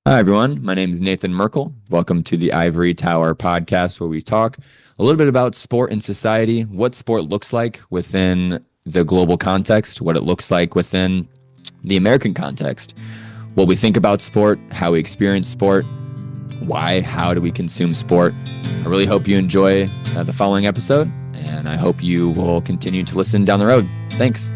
Hi, everyone. My name is Nathan Merkel. Welcome to the Ivory Tower podcast, where we talk a little bit about sport and society, what sport looks like within the global context, what it looks like within the American context, what we think about sport, how we experience sport, why, how do we consume sport. I really hope you enjoy the following episode, and I hope you will continue to listen down the road. Thanks.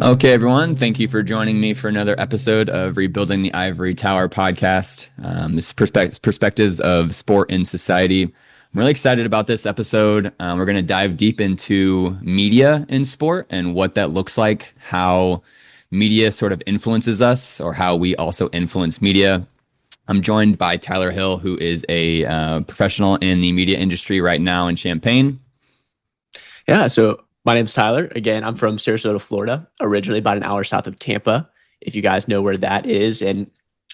Okay, everyone. Thank you for joining me for another episode of Rebuilding the Ivory Tower podcast. This is perspectives of sport and society. I'm really excited about this episode. We're going to dive deep into media in sport and what that looks like, how media sort of influences us, or how we also influence media. I'm joined by Tyler Hill, who is a professional in the media industry right now in Champaign. Yeah, so my name's Tyler. Again, I'm from Sarasota, Florida, originally about an hour south of Tampa, if you guys know where that is, and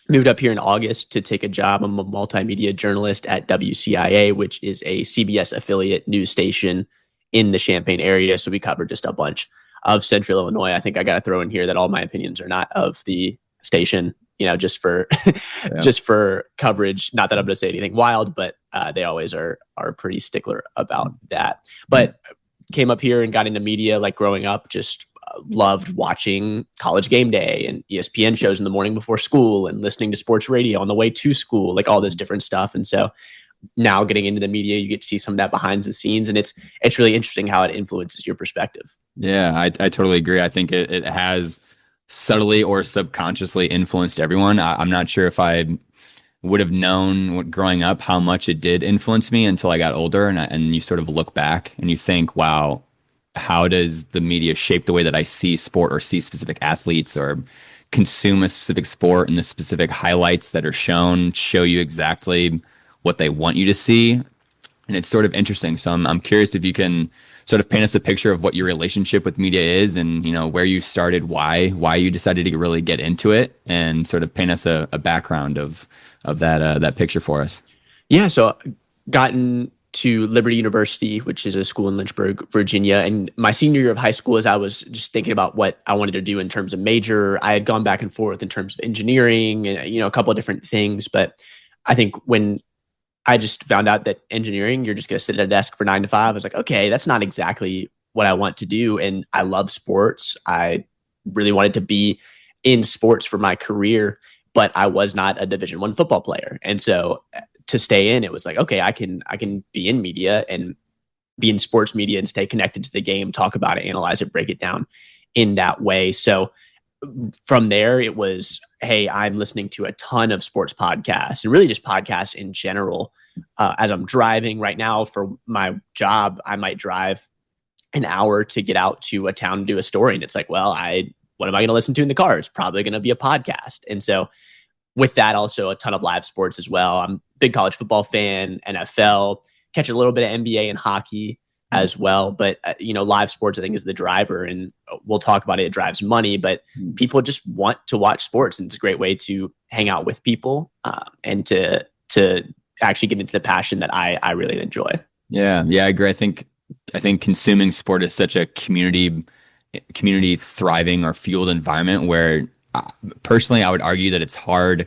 moved up here in August to take a job. I'm a multimedia journalist at WCIA, which is a CBS affiliate news station in the Champaign area. So we cover just a bunch of Central Illinois. I think I got to throw in here that all my opinions are not of the station, just for just for coverage. Not that I'm going to say anything wild, but they always are pretty stickler about that. But came up here and got into media like growing up, just loved watching College Game Day and ESPN shows in the morning before school and listening to sports radio on the way to school, like all this different stuff. And so now getting into the media, you get to see some of that behind the scenes, and it's really interesting how it influences your perspective. Yeah, I totally agree. I think it has subtly or subconsciously influenced everyone. I'm not sure if I would have known growing up how much it did influence me until I got older, and you sort of look back and you think, wow, how does the media shape the way that I see sport or see specific athletes or consume a specific sport, and the specific highlights that are show you exactly what they want you to see. And it's sort of interesting. So I'm curious if you can sort of paint us a picture of what your relationship with media is, and where you started, why you decided to really get into it, and sort of paint us a background of that picture for us. Yeah, so gotten to Liberty University, which is a school in Lynchburg, Virginia. And my senior year of high school, as I was just thinking about what I wanted to do in terms of major, I had gone back and forth in terms of engineering and, a couple of different things. But I think when I just found out that engineering, you're just going to sit at a desk for 9 to 5, I was like, okay, that's not exactly what I want to do. And I love sports. I really wanted to be in sports for my career, but I was not a Division I football player. And so to stay in, it was like, okay, I can be in media and be in sports media and stay connected to the game, talk about it, analyze it, break it down in that way. So from there, it was, hey, I'm listening to a ton of sports podcasts and really just podcasts in general. As I'm driving right now for my job, I might drive an hour to get out to a town and do a story. And it's like, well, what am I going to listen to in the car? It's probably going to be a podcast. And so with that, also a ton of live sports as well. I'm a big college football fan, NFL, catch a little bit of NBA and hockey as well. But, live sports, I think, is the driver. And we'll talk about it. It drives money, but people just want to watch sports. And it's a great way to hang out with people and to actually get into the passion that I really enjoy. Yeah, I agree. I think consuming sport is such a community thriving or fueled environment where personally, I would argue that it's hard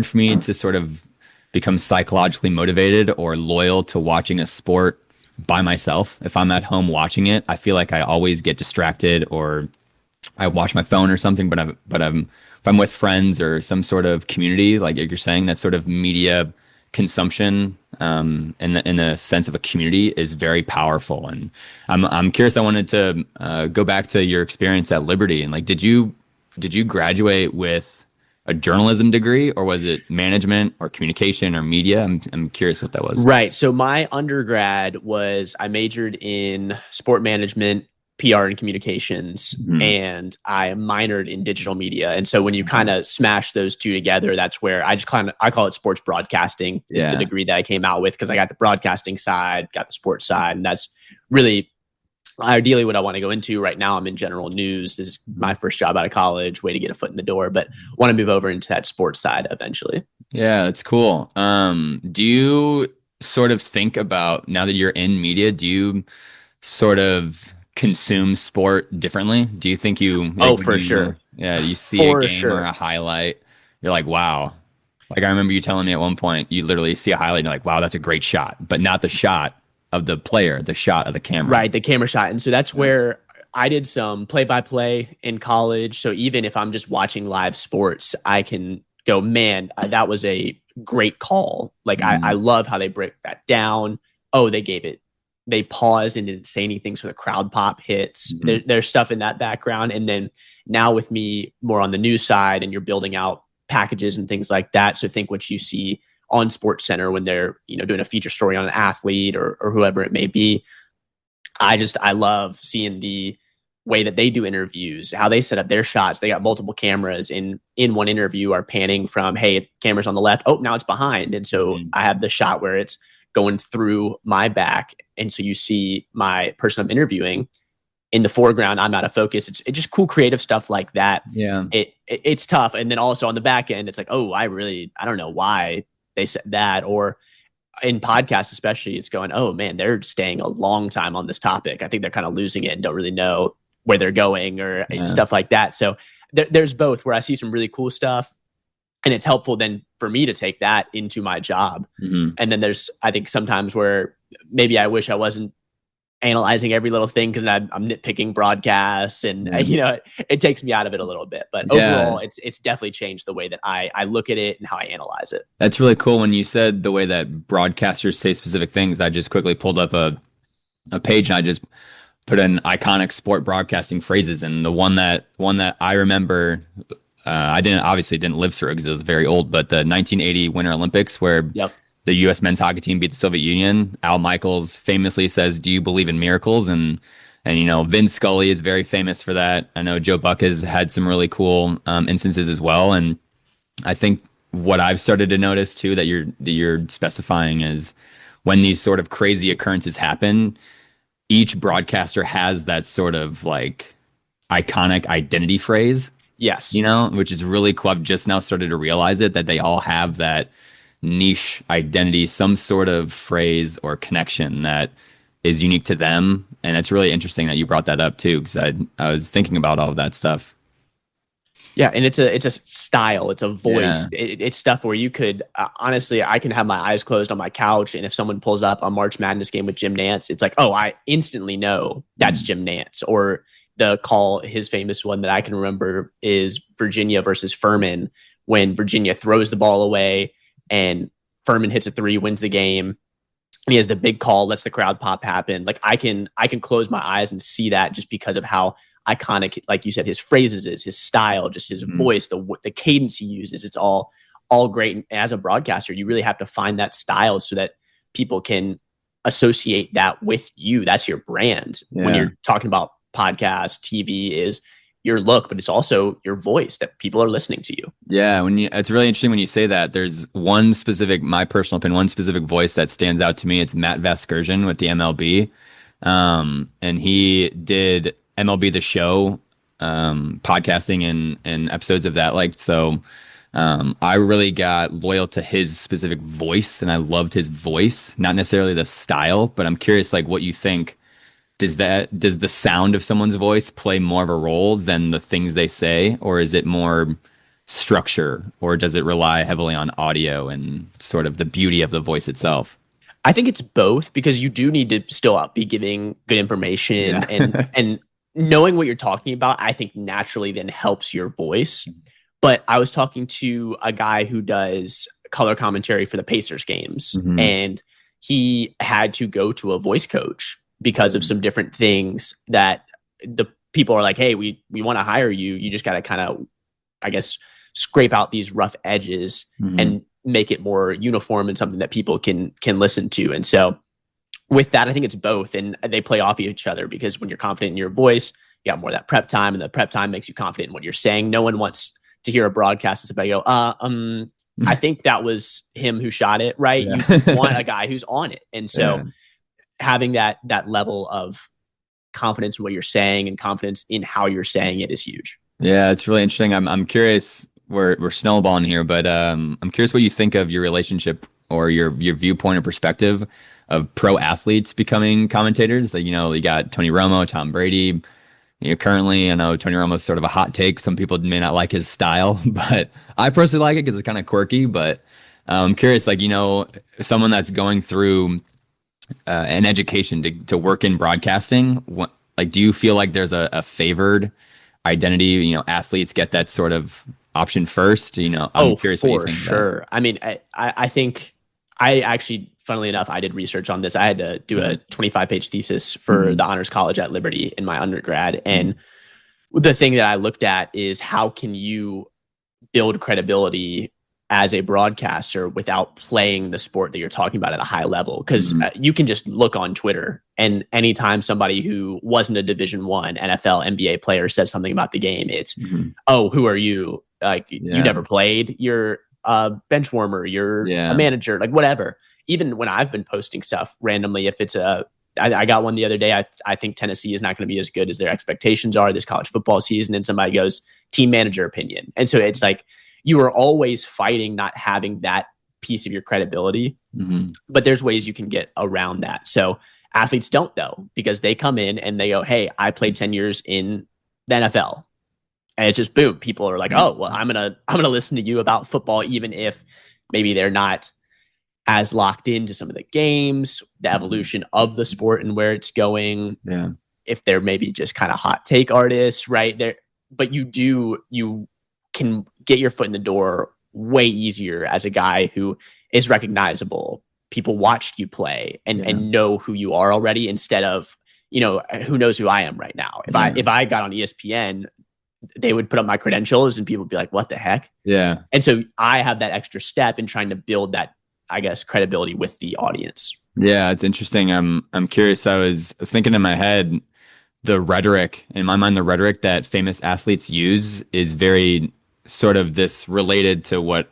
for me to sort of become psychologically motivated or loyal to watching a sport by myself. If I'm at home watching it, I feel like I always get distracted, or I watch my phone or something. But if I'm with friends or some sort of community, like you're saying, that sort of media consumption in the sense of a community is very powerful. And I'm curious. I wanted to go back to your experience at Liberty, and like, did you graduate with a journalism degree, or was it management or communication or media? I'm curious what that was. Right. So my undergrad I majored in sport management, PR and communications, and I minored in digital media. And so when you kind of smash those two together, that's where I call it sports broadcasting is the degree that I came out with, because I got the broadcasting side, got the sports side, and that's really ideally what I want to go into. Right now, I'm in general news. This is my first job out of college, way to get a foot in the door, but want to move over into that sports side eventually. Yeah, that's cool. Do you sort of think about, now that you're in media, do you sort of consume sport differently? Do you think you Oh, like when for you sure. yeah, you see a For game or sure. a highlight, you're like, wow. Like I remember you telling me at one point, you literally see a highlight and you're like, wow, that's a great shot, but not the shot of the player, the shot of the camera. Right, the camera shot. And so that's Yeah. where I did some play by play in college. So even if I'm just watching live sports, I can go, man, that was a great call. Like I Mhm. love how they break that down. Oh, they gave it, they paused and didn't say anything. So the crowd pop hits. Mhm. There's stuff in that background. And then now with me more on the news side and you're building out packages and things like that. So think what you see on Sports Center when they're, doing a feature story on an athlete or whoever it may be. I love seeing the way that they do interviews, how they set up their shots. They got multiple cameras in one interview are panning from, hey, camera's on the left. Oh, now it's behind. And so Mhm. I have the shot where it's going through my back. And so you see my person I'm interviewing in the foreground. I'm out of focus. It's just cool creative stuff like that. Yeah. It's tough. And then also on the back end, it's like, oh, I don't know why they said that. Or in podcasts especially, it's going, oh man, they're staying a long time on this topic. I think they're kind of losing it and don't really know where they're going or Yeah. stuff like that. So there's both where I see some really cool stuff, and it's helpful then for me to take that into my job. Mhm. And then there's, I think, sometimes where maybe I wish I wasn't analyzing every little thing because I'm nitpicking broadcasts and Yeah. it takes me out of it a little bit. But Yeah. overall, it's definitely changed the way that I look at it and how I analyze it. That's really cool when you said the way that broadcasters say specific things. I just quickly pulled up a page and I just put in iconic sport broadcasting phrases, and the one that I remember, I didn't live through it because it was very old, but the 1980 Winter Olympics where Yep. the U.S. men's hockey team beat the Soviet Union. Al Michaels famously says, "Do you believe in miracles?" And Vin Scully is very famous for that. I know Joe Buck has had some really cool instances as well, and I think what I've started to notice too that you're specifying is when these sort of crazy occurrences happen, each broadcaster has that sort of like iconic identity phrase, Yes. which is really cool. I've just now started to realize it that they all have that niche identity, some sort of phrase or connection that is unique to them. And it's really interesting that you brought that up too, because I was thinking about all of that stuff. Yeah, and it's a style, it's a Yeah. voice. It's stuff where you could honestly, I can have my eyes closed on my couch, and if someone pulls up a March Madness game with Jim Nance, it's like, oh, I instantly know that's Mm. Jim Nance. Or the call, his famous one that I can remember is Virginia versus Furman, when Virginia throws the ball away and Furman hits a three, wins the game, and he has the big call, lets the crowd pop happen. Like I can close my eyes and see that just because of how iconic, like you said, his phrases is, his style, just his Mm. voice, the cadence he uses. It's all great. And as a broadcaster, you really have to find that style so that people can associate that with you. That's your brand. When Yeah. you're talking about podcast, TV is your look, but it's also your voice that people are listening to you. Yeah, it's really interesting when you say that. There's one specific, my personal opinion, one specific voice that stands out to me. It's Matt Vasgersian with the MLB, and he did MLB The Show, podcasting and episodes of that. Like so, I really got loyal to his specific voice, and I loved his voice, not necessarily the style. But I'm curious, like, what you think. Does the sound of someone's voice play more of a role than the things they say, or is it more structure, or does it rely heavily on audio and sort of the beauty of the voice itself? I think it's both because you do need to still be giving good information Yeah. and knowing what you're talking about, I think naturally then helps your voice. But I was talking to a guy who does color commentary for the Pacers games, Hmm. and he had to go to a voice coach because of some different things that the people are like, hey, we want to hire you. You just got to kind of, I guess, scrape out these rough edges Hmm. and make it more uniform and something that people can listen to. And so with that, I think it's both, and they play off each other because when you're confident in your voice, you got more of that prep time, and the prep time makes you confident in what you're saying. No one wants to hear a broadcast that's about you go, I think that was him who shot it, right? Yeah. You want a guy who's on it, and so Yeah. having that level of confidence in what you're saying and confidence in how you're saying it is huge. Yeah, it's really interesting. I'm curious. We're snowballing here, but I'm curious what you think of your relationship or your viewpoint or perspective pro athletes becoming commentators. Like, you got Tony Romo, Tom Brady. Currently, I know Tony Romo's sort of a hot take. Some people may not like his style, but I personally like it because it's kind of quirky. But I'm curious, like, someone that's going through an education to work in broadcasting, like, do you feel like there's a favored identity? Athletes get that sort of option first. I'm Oh, curious what you for think of that. sure. I mean, I think I actually, funnily enough, I did research on this. I had to do a 25-page thesis for Mhm. the Honors College at Liberty in my undergrad. Mhm. And the thing that I looked at is how can you build credibility as a broadcaster without playing the sport that you're talking about at a high level? Because Mhm. you can just look on Twitter, and anytime somebody who wasn't a Division I NFL NBA player says something about the game, it's, Mhm. oh, who are you? Like, you Yeah. never played, you're a bench warmer, you're a Yeah. manager, like whatever. Even when I've been posting stuff randomly, if it's I got one the other day. I think Tennessee is not going to be as good as their expectations are this college football season. And somebody goes, team manager opinion. And so it's like, you are always fighting not having that piece of your credibility, Mhm. but there's ways you can get around that. So athletes don't, though, because they come in and they go, hey, I played 10 years in the NFL. And it's just boom. People are like, oh, well, I'm gonna listen to you about football, even if maybe they're not as locked into some of the games, the Mhm. evolution of the sport and where it's going. Yeah. If they're maybe just kind of hot take artists, right there, but you can get your foot in the door way easier as a guy who is recognizable. People watched you play Yeah. and know who you are already, instead of, who knows who I am right now. If I Yeah. if I got on ESPN, they would put up my credentials and people would be like, what the heck? Yeah. And so I have that extra step in trying to build that, I guess, credibility with the audience. Yeah. It's interesting. I'm curious. I was thinking in my head, the rhetoric in my mind, the rhetoric that famous athletes use is very sort of this related to what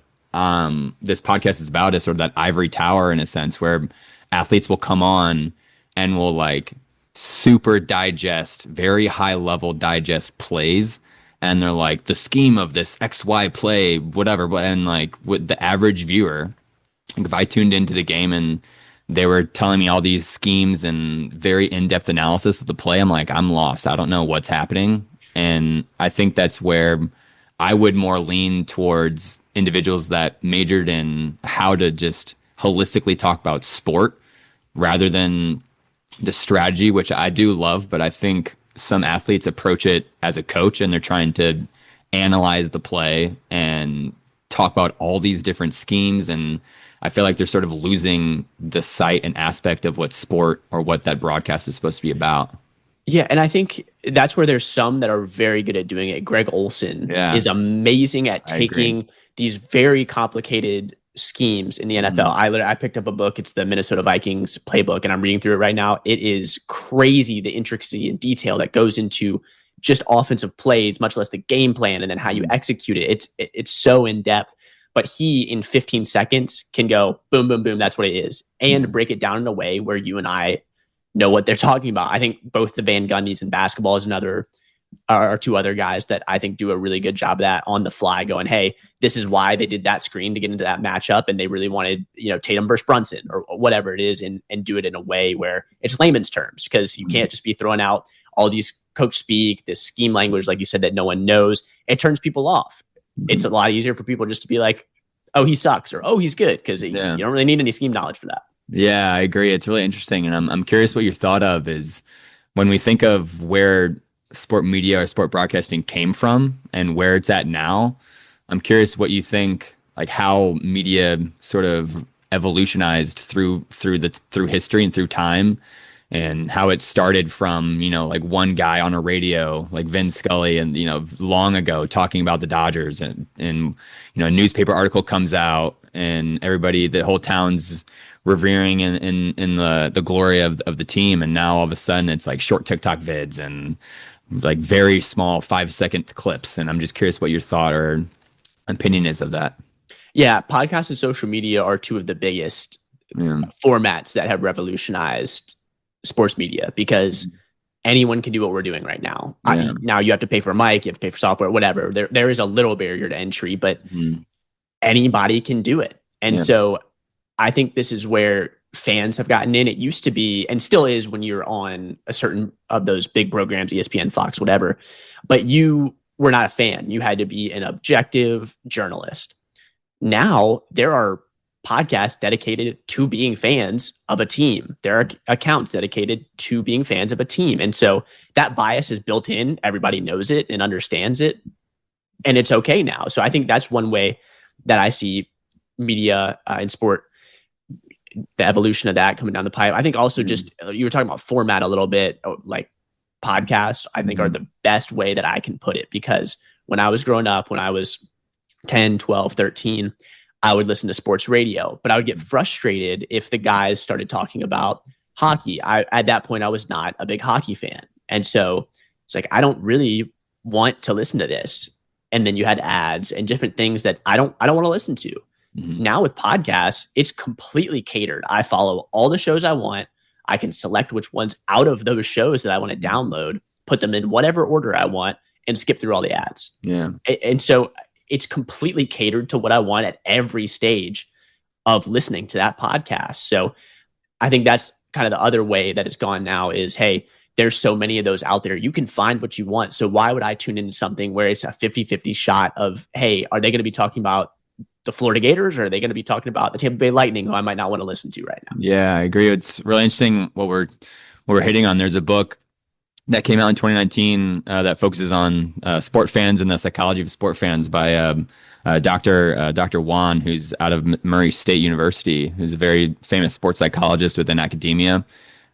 this podcast is about, is sort of that ivory tower in a sense, where athletes will come on and will like super digest, very high level digest plays. And they're like, the scheme of this XY play, whatever. And like with the average viewer, like if I tuned into the game and they were telling me all these schemes and very in-depth analysis of the play, I'm like, I'm lost. I don't know what's happening. And I think that's where I would more lean towards individuals that majored in how to just holistically talk about sport rather than the strategy, which I do love, but I think some athletes approach it as a coach and they're trying to analyze the play and talk about all these different schemes. And I feel like they're sort of losing the sight and aspect of what sport or what that broadcast is supposed to be about. Yeah, and I think that's where there's some that are very good at doing it. Greg Olson Yeah, is amazing at I agree. taking these very complicated schemes in the NFL. Mhm. I picked up a book. It's the Minnesota Vikings playbook, and I'm reading through it right now. It is crazy, the intricacy and detail that goes into just offensive plays, much less the game plan and then how you Mhm. execute it. It's so in depth. But he, in 15 seconds, can go boom, boom, boom. That's what it is, and Mhm. break it down in a way where you and I know what they're talking about. I think both the Van Gundys in basketball is another, are two other guys that I think do a really good job of that on the fly, going, hey, this is why they did that screen to get into that matchup. And they really wanted, Tatum versus Brunson or whatever it is, and do it in a way where it's layman's terms, because you Mhm. can't just be throwing out all these coach speak, this scheme language, like you said, that no one knows. It turns people off. It's Mhm. a lot easier for people just to be like, oh, he sucks, or oh, he's good, because you Yeah. don't really need any scheme knowledge for that. Yeah, I agree. It's really interesting. And I'm curious what your thought of is when we think of where sport media or sport broadcasting came from and where it's at now. I'm curious what you think, like how media sort of evolutionized through history and through time, and how it started from, like one guy on a radio, like Vin Scully, and long ago talking about the Dodgers, and a newspaper article comes out and everybody, the whole town's revering in the glory of the team, and now all of a sudden it's like short TikTok vids and like very small 5-second clips. And I'm just curious what your thought or opinion is of that. Yeah, podcasts and social media are two of the biggest Yeah. formats that have revolutionized sports media, because anyone can do what we're doing right now. Yeah. Now you have to pay for a mic, you have to pay for software, whatever. There is a little barrier to entry, but Mhm. anybody can do it. And Yeah. so I think this is where fans have gotten in. It used to be, and still is when you're on a certain of those big programs, ESPN, Fox, whatever, but you were not a fan. You had to be an objective journalist. Now there are podcasts dedicated to being fans of a team. There are accounts dedicated to being fans of a team. And so that bias is built in. Everybody knows it and understands it. And it's okay now. So I think that's one way that I see media and sport, the evolution of that coming down the pipe. I think also just, you were talking about format a little bit, like podcasts, I think are the best way that I can put it, because when I was growing up, when I was 10, 12, 13, I would listen to sports radio, but I would get frustrated if the guys started talking about hockey. At that point, I was not a big hockey fan. And so it's like, I don't really want to listen to this. And then you had ads and different things that I don't want to listen to. Now with podcasts, it's completely catered. I follow all the shows I want. I can select which ones out of those shows that I want to download, put them in whatever order I want, and skip through all the ads. Yeah. And so it's completely catered to what I want at every stage of listening to that podcast. So I think that's kind of the other way that it's gone now is, hey, there's so many of those out there. You can find what you want. So why would I tune into something where it's a 50-50 shot of, hey, are they going to be talking about the Florida Gators, or are they going to be talking about the Tampa Bay Lightning, who I might not want to listen to right now? Yeah, I agree. It's really interesting what we're hitting on. There's a book that came out in 2019 that focuses on sport fans and the psychology of sport fans by Dr. Wan, who's out of Murray State University, who's a very famous sports psychologist within academia.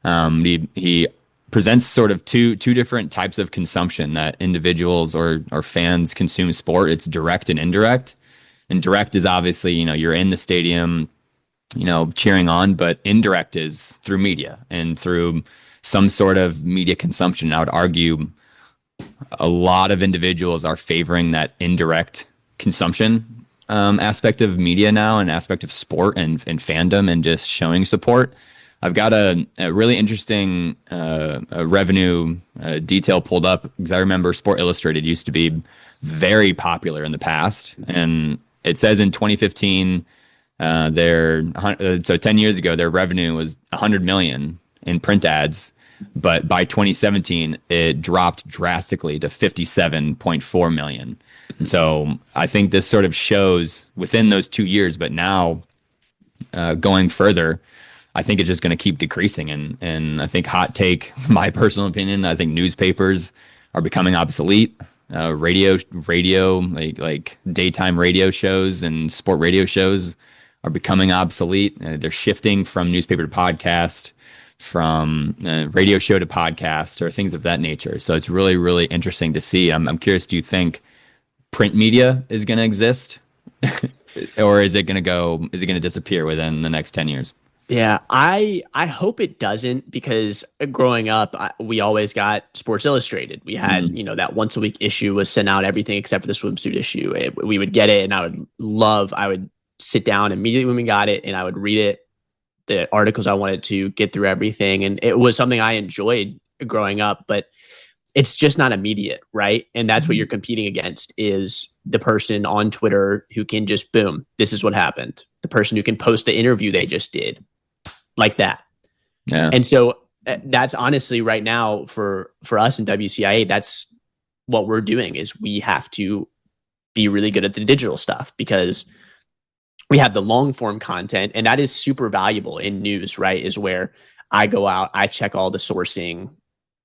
He presents sort of two different types of consumption that individuals or fans consume sport. It's direct and indirect. And direct is obviously, you're in the stadium, cheering on, but indirect is through media and through some sort of media consumption. I would argue a lot of individuals are favoring that indirect consumption aspect of media now, and aspect of sport and fandom and just showing support. I've got a really interesting revenue detail pulled up, because I remember Sport Illustrated used to be very popular in the past, and it says in 2015, so 10 years ago, their revenue was 100 million in print ads, but by 2017, it dropped drastically to 57.4 million. And so I think this sort of shows within those 2 years, but now going further, I think it's just going to keep decreasing. And I think, hot take, my personal opinion, I think newspapers are becoming obsolete. Radio, like daytime radio shows and sport radio shows are becoming obsolete. They're shifting from newspaper to podcast, from radio show to podcast, or things of that nature. So it's really, really interesting to see. I'm curious, do you think print media is going to exist or is it going to disappear within the next 10 years? Yeah, I hope it doesn't, because growing up, we always got Sports Illustrated. We had, that once a week issue was sent out, everything except for the swimsuit issue. We would get it, and I would sit down immediately when we got it, and I would read it, the articles I wanted to get through everything. And it was something I enjoyed growing up, but it's just not immediate, right? And that's what you're competing against, is the person on Twitter who can just, boom, this is what happened. The person who can post the interview they just did, like that. Yeah. And so that's honestly right now for us in WCIA, that's what we're doing, is we have to be really good at the digital stuff, because we have the long form content, and that is super valuable in news, right? Is where I go out, I check all the sourcing,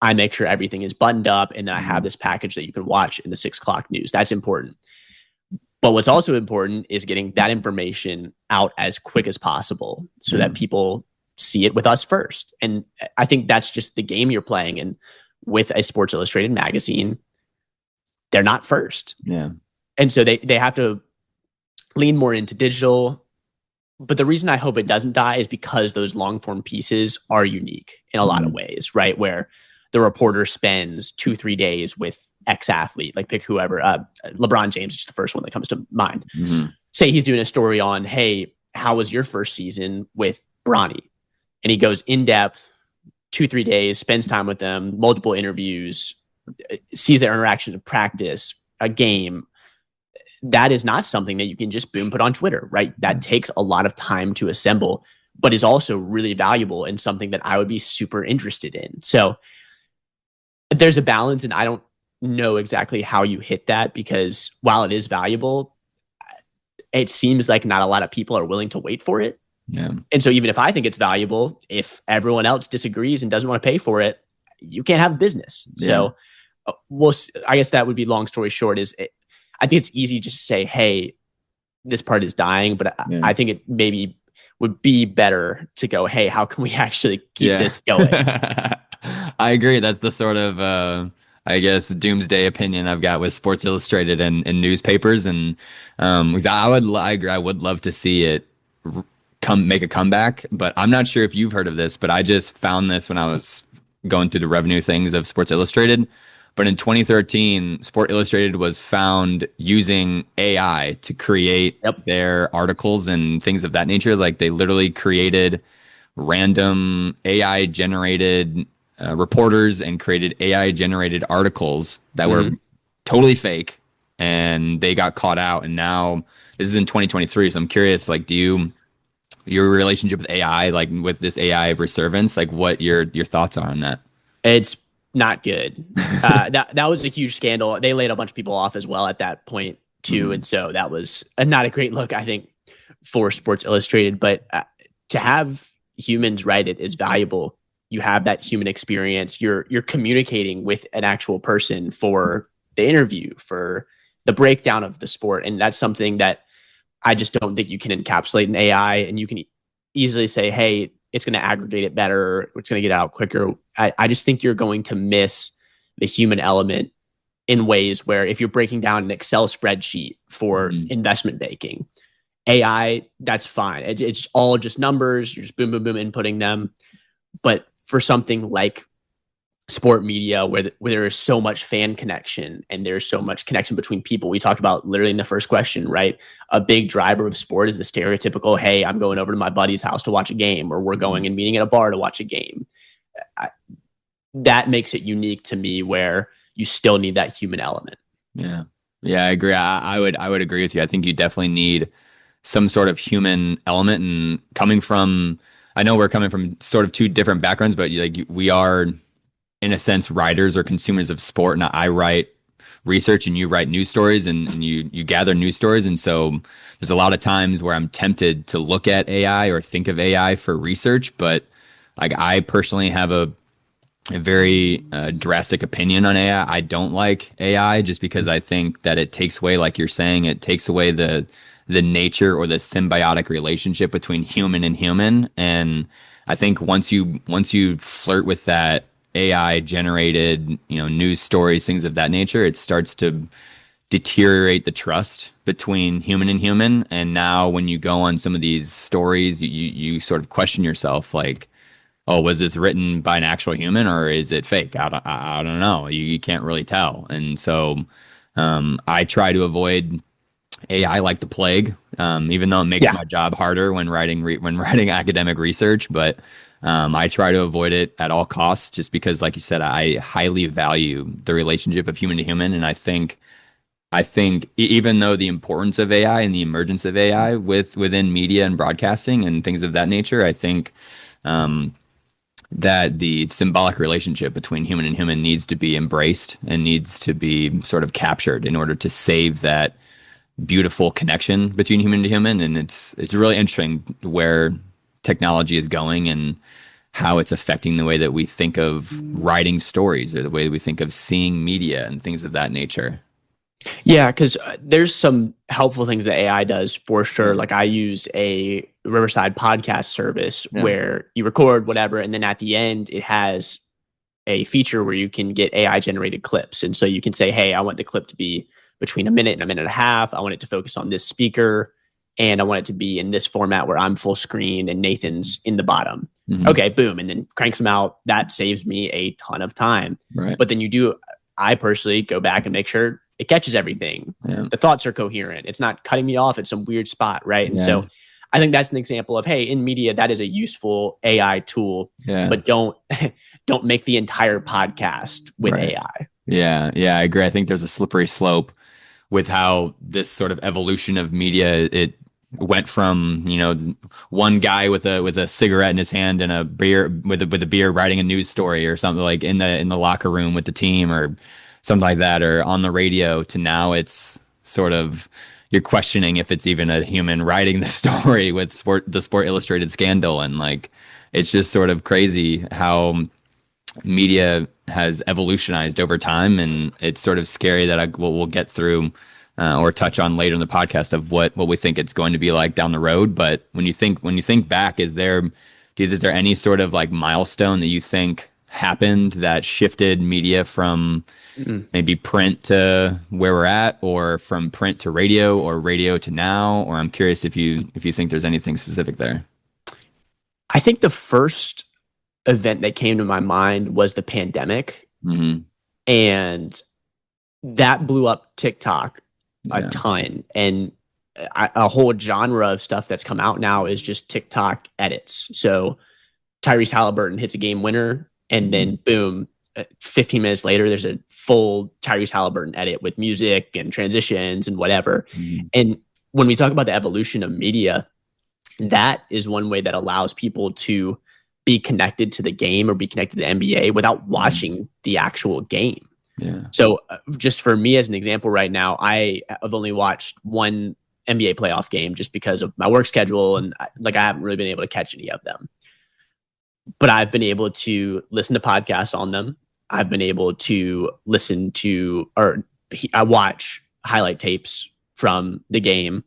I make sure everything is buttoned up, and then I have this package that you can watch in the 6 o'clock news. That's important. But what's also important is getting that information out as quick as possible so that people see it with us first. And I think that's just the game you're playing. And with a Sports Illustrated magazine, they're not first. Yeah. And so they have to lean more into digital. But the reason I hope it doesn't die is because those long form pieces are unique in a lot of ways, right? Where the reporter spends 2-3 days with X athlete, like pick whoever, LeBron James is just the first one that comes to mind. Say he's doing a story on, hey, how was your first season with Bronny? And he goes in depth, 2-3 days, spends time with them, multiple interviews, sees their interactions in practice, a game. That is not something that you can just boom put on Twitter, right? That takes a lot of time to assemble. but is also really valuable and something that I would be super interested in. So there's a balance, and I don't know exactly how you hit that, because while it is valuable, it seems like not a lot of people are willing to wait for it. Yeah. And so even if I think it's valuable, if everyone else disagrees and doesn't want to pay for it, you can't have a business. Yeah. So I guess that would be, long story short, I think it's easy just to say, hey, this part is dying, but Yeah. I think it maybe would be better to go, hey, how can we actually keep Yeah. this going? I agree. That's the sort of, I guess, doomsday opinion I've got with Sports Illustrated and newspapers. And because I agree, I would love to see it make a comeback. But I'm not sure if you've heard of this, but I just found this when I was going through the revenue things of Sports Illustrated. But in 2013, Sport Illustrated was found using AI to create Yep. their articles and things of that nature. Like they literally created random AI generated reporters and created AI generated articles that were totally fake, and they got caught out. And now this is in 2023. So I'm curious, like, your relationship with AI, like with this AI resurgence, like what your thoughts are on that? It's not good. That was a huge scandal. They laid a bunch of people off as well at that point too, and so that was not a great look, I think, for Sports Illustrated. But to have humans write it is valuable. You have that human experience. You're communicating with an actual person for the interview, for the breakdown of the sport, and that's something that I just don't think you can encapsulate in AI. And you can easily say, hey, it's going to aggregate it better, it's going to get out quicker. I just think you're going to miss the human element in ways where, if you're breaking down an Excel spreadsheet for investment banking, AI, that's fine. It's all just numbers. You're just boom, boom, boom, inputting them. But for something like sport media, where there is so much fan connection and there's so much connection between people, we talked about literally in the first question, right? A big driver of sport is the stereotypical, hey, I'm going over to my buddy's house to watch a game, or we're going and meeting at a bar to watch a game. That makes it unique to me, where you still need that human element. Yeah. Yeah, I agree. I would agree with you. I think you definitely need some sort of human element. And I know we're coming from sort of two different backgrounds, but like we are, in a sense, writers or consumers of sport. And I write research and you write news stories, and you gather news stories. And so there's a lot of times where I'm tempted to look at AI or think of AI for research, but like I personally have a very drastic opinion on AI. I don't like AI just because I think that it takes away, like you're saying, it takes away the nature or the symbiotic relationship between human and human. And I think once you flirt with that AI generated, news stories, things of that nature, it starts to deteriorate the trust between human and human. And now when you go on some of these stories, you sort of question yourself, like, oh, was this written by an actual human or is it fake? I don't know. You can't really tell. And so I try to avoid AI like the plague, even though it makes Yeah. my job harder when writing academic research. But I try to avoid it at all costs, just because, like you said, I highly value the relationship of human to human. And I think even though the importance of AI and the emergence of AI within media and broadcasting and things of that nature, I think that the symbolic relationship between human and human needs to be embraced and needs to be sort of captured in order to save that beautiful connection between human to human. And it's really interesting where technology is going and how it's affecting the way that we think of writing stories, or the way that we think of seeing media and things of that nature. Yeah, because there's some helpful things that AI does for sure. Like I use a Riverside podcast service Yeah. where you record whatever, and then at the end it has a feature where you can get AI generated clips. And so you can say, hey, I want the clip to be between a minute and a minute and a half. I want it to focus on this speaker, and I want it to be in this format where I'm full screen and Nathan's in the bottom. Mhm. Okay, boom. And then cranks them out. That saves me a ton of time. Right. But then I personally go back and make sure it catches everything. Yeah. The thoughts are coherent. It's not cutting me off at some weird spot, right? And Yeah. so I think that's an example of, hey, in media, that is a useful AI tool, Yeah. but don't make the entire podcast with Right. AI. Yeah. Yeah. I agree. I think there's a slippery slope with how this sort of evolution of media, went from, one guy with a cigarette in his hand and a beer with a beer writing a news story or something like in the locker room with the team or something like that or on the radio to now it's sort of you're questioning if it's even a human writing the story with the Sport Illustrated scandal and like it's just sort of crazy how media has evolutionized over time, and it's sort of scary that we'll get through or touch on later in the podcast of what we think it's going to be like down the road. But when you think back, is there any sort of like milestone that you think happened that shifted media from maybe print to where we're at, or from print to radio, or radio to now? Or I'm curious if you think there's anything specific there. I think the first event that came to my mind was the pandemic. Mm-hmm. And that blew up TikTok a ton. And a whole genre of stuff that's come out now is just TikTok edits. So Tyrese Halliburton hits a game winner, and then boom, 15 minutes later, there's a full Tyrese Halliburton edit with music and transitions and whatever. Mm-hmm. And when we talk about the evolution of media, that is one way that allows people to be connected to the game or be connected to the NBA without watching the actual game. Yeah. So just for me as an example right now, I have only watched one NBA playoff game just because of my work schedule. And I haven't really been able to catch any of them, but I've been able to listen to podcasts on them. I've been able to I watch highlight tapes from the game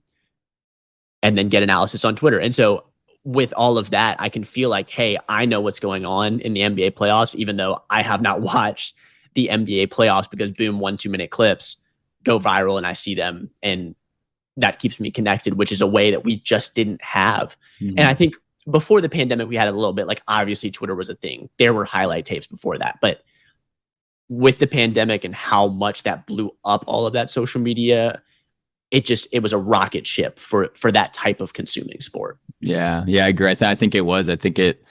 and then get analysis on Twitter. And so with all of that, I can feel like, hey, I know what's going on in the NBA playoffs, even though I have not watched the NBA playoffs, because boom, 1-2 minute clips go viral and I see them, and that keeps me connected, which is a way that we just didn't have. Mm-hmm. And I think before the pandemic, we had it a little bit, like obviously Twitter was a thing. There were highlight tapes before that, but with the pandemic and how much that blew up all of that social media, it was a rocket ship for that type of consuming sport. Yeah, I agree. I think it was. I think it.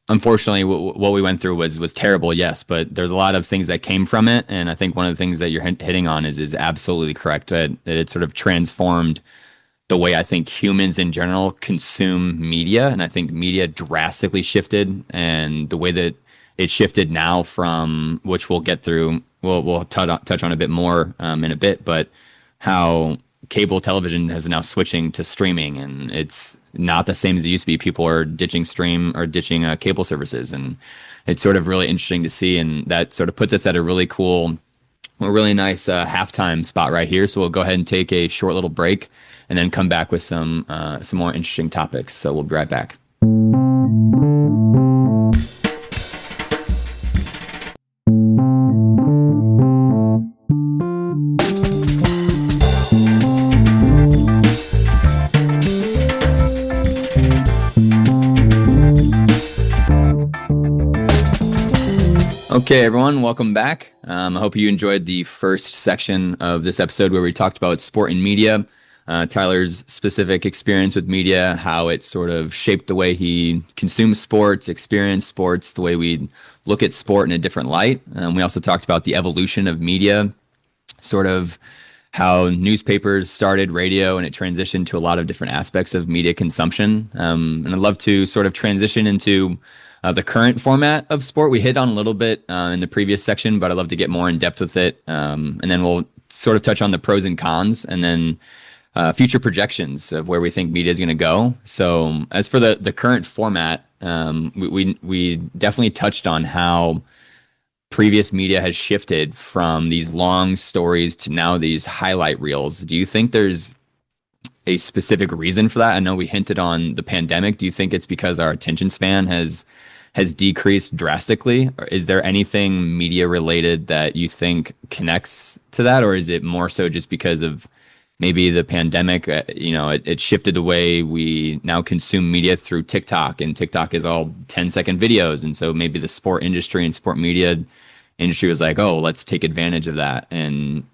Unfortunately, what we went through was terrible. Yes, but there's a lot of things that came from it, and I think one of the things that you're hitting on is absolutely correct. That it sort of transformed the way I think humans in general consume media, and I think media drastically shifted, and the way that it shifted now from, which we'll get through. We'll touch on a bit more in a bit, but how cable television is now switching to streaming, and it's not the same as it used to be. People are ditching cable services, and it's sort of really interesting to see. And that sort of puts us at a really nice halftime spot right here. So we'll go ahead and take a short little break, and then come back with some more interesting topics. So we'll be right back. Okay, everyone, welcome back. I hope you enjoyed the first section of this episode where we talked about sport and media, Tyler's specific experience with media, how it sort of shaped the way he consumes sports, experienced sports, the way we look at sport in a different light. We also talked about the evolution of media, sort of how newspapers started, radio, and it transitioned to a lot of different aspects of media consumption. And I'd love to sort of transition into the current format of sport. We hit on a little bit in the previous section, but I'd love to get more in depth with it. And then we'll sort of touch on the pros and cons, and then future projections of where we think media is going to go. So as for the current format, we definitely touched on how previous media has shifted from these long stories to now these highlight reels. Do you think there's a specific reason for that? I know we hinted on the pandemic. Do you think it's because our attention span has decreased drastically? Or is there anything media related that you think connects to that? Or is it more so just because of maybe the pandemic, it shifted the way we now consume media through TikTok, and TikTok is all 10-second videos. And so maybe the sport industry and sport media industry was like, oh, let's take advantage of that and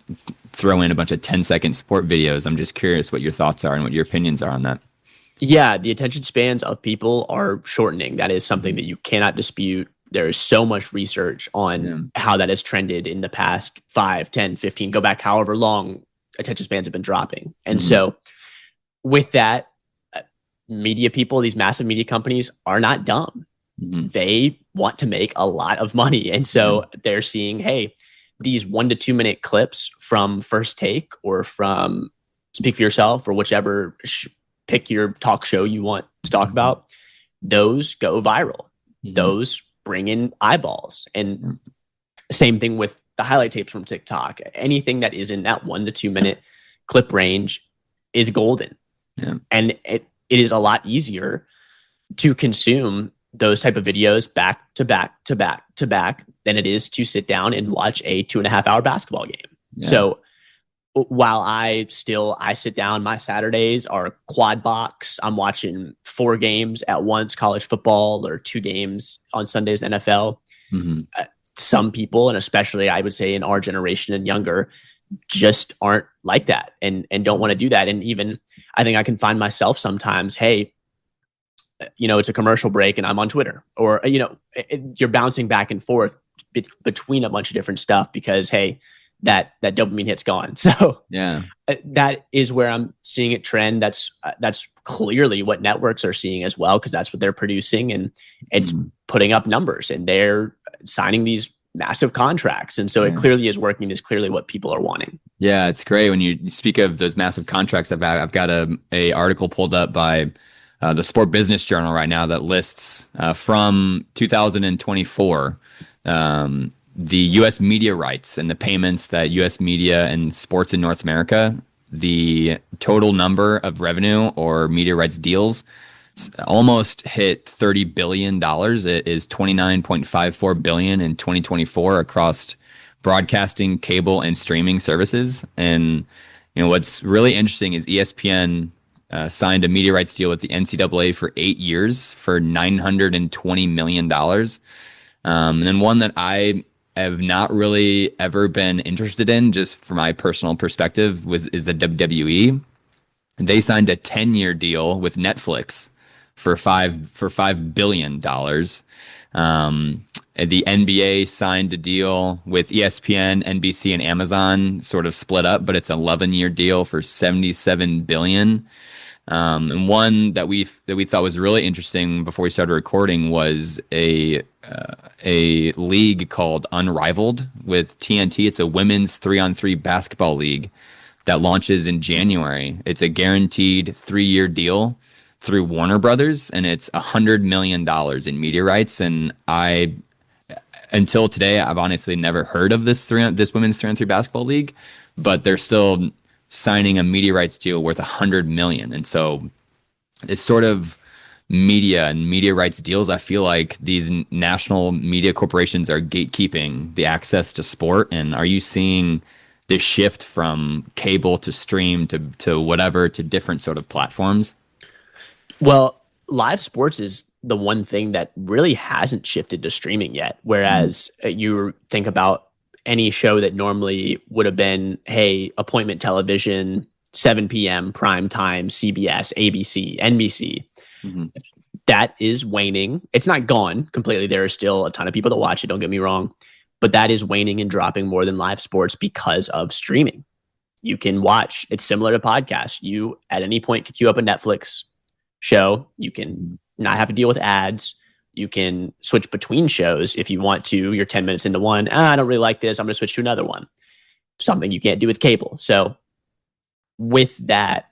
throw in a bunch of 10-second sport videos. I'm just curious what your thoughts are and what your opinions are on that. Yeah, the attention spans of people are shortening. That is something that you cannot dispute. There is so much research on how that has trended in the past 5, 10, 15, go back however long attention spans have been dropping. And so with that, uh, media people, these massive media companies are not dumb. Hmm. They want to make a lot of money. And Yeah. so they're seeing, hey, these 1 to 2 minute clips from First Take or from Speak for Yourself or whichever pick your talk show you want to talk Hmm. about, those go viral. Hmm. Those bring in eyeballs. And same thing with the highlight tapes from TikTok. Anything that is in that 1 to 2 minute clip range is golden. Yeah. And it is a lot easier to consume those type of videos back to back to back to back than it is to sit down and watch a 2.5 hour basketball game. Yeah. So while I sit down, my Saturdays are quad box. I'm watching 4 games at once, college football, or 2 games on Sundays, NFL. Hmm. Some people, and especially I would say in our generation and younger, just aren't like that and don't want to do that. And even I think I can find myself sometimes, hey, it's a commercial break and I'm on Twitter, or you're bouncing back and forth between a bunch of different stuff because hey, that dopamine hit's gone. So Yeah. that is where I'm seeing it trend. That's clearly what networks are seeing as well, because that's what they're producing, and it's Mhm. putting up numbers and they're signing these massive contracts. And so it Yeah. clearly is working. Is clearly what people are wanting. Yeah, it's great when you speak of those massive contracts. I've got a article pulled up by the Sport Business Journal right now that lists from 2024 the U.S. media rights and the payments that U.S. media and sports in North America, the total number of revenue or media rights deals almost hit $30 billion. It is 29.54 billion in 2024 across broadcasting, cable, and streaming services. And what's really interesting is ESPN signed a media rights deal with the NCAA for 8 years for $920 million. And then one that I have not really ever been interested in, just from my personal perspective, is the WWE. They signed a 10-year deal with Netflix for $5 billion. The NBA signed a deal with ESPN, NBC, and Amazon, sort of split up, but it's an 11-year deal for $77 billion. And one that we thought was really interesting before we started recording was a league called Unrivaled with TNT. It's a women's 3-on-3 basketball league that launches in January. It's a guaranteed 3-year deal through Warner Brothers, and it's $100 million in media rights. And until today, I've honestly never heard of this women's 3-on-3 basketball league, but they're still signing a media rights deal worth $100 million. And so it's sort of media and media rights deals. I feel like these national media corporations are gatekeeping the access to sport. And are you seeing this shift from cable to stream to whatever to different sort of platforms? Well, live sports is the one thing that really hasn't shifted to streaming yet. Mhm. Whereas you think about any show that normally would have been, hey, appointment television, 7 p.m. prime time, CBS, ABC, NBC, Mhm. that is waning. It's not gone completely. There are still a ton of people that watch it, don't get me wrong, but that is waning and dropping more than live sports because of streaming. You can watch, it's similar to podcasts. You at any point could queue up a Netflix show. You can not have to deal with ads. You can switch between shows if you want to. You're 10 minutes into one. I don't really like this. I'm going to switch to another one. Something you can't do with cable. So, with that,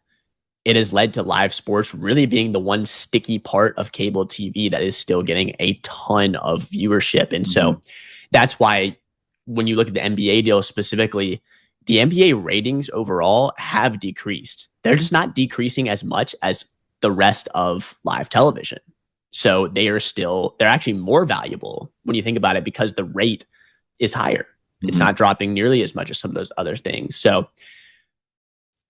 it has led to live sports really being the one sticky part of cable TV that is still getting a ton of viewership. And Mhm. so, that's why when you look at the NBA deal specifically, the NBA ratings overall have decreased. They're just not decreasing as much as the rest of live television. So they're actually more valuable when you think about it because the rate is higher. It's Mhm. not dropping nearly as much as some of those other things. So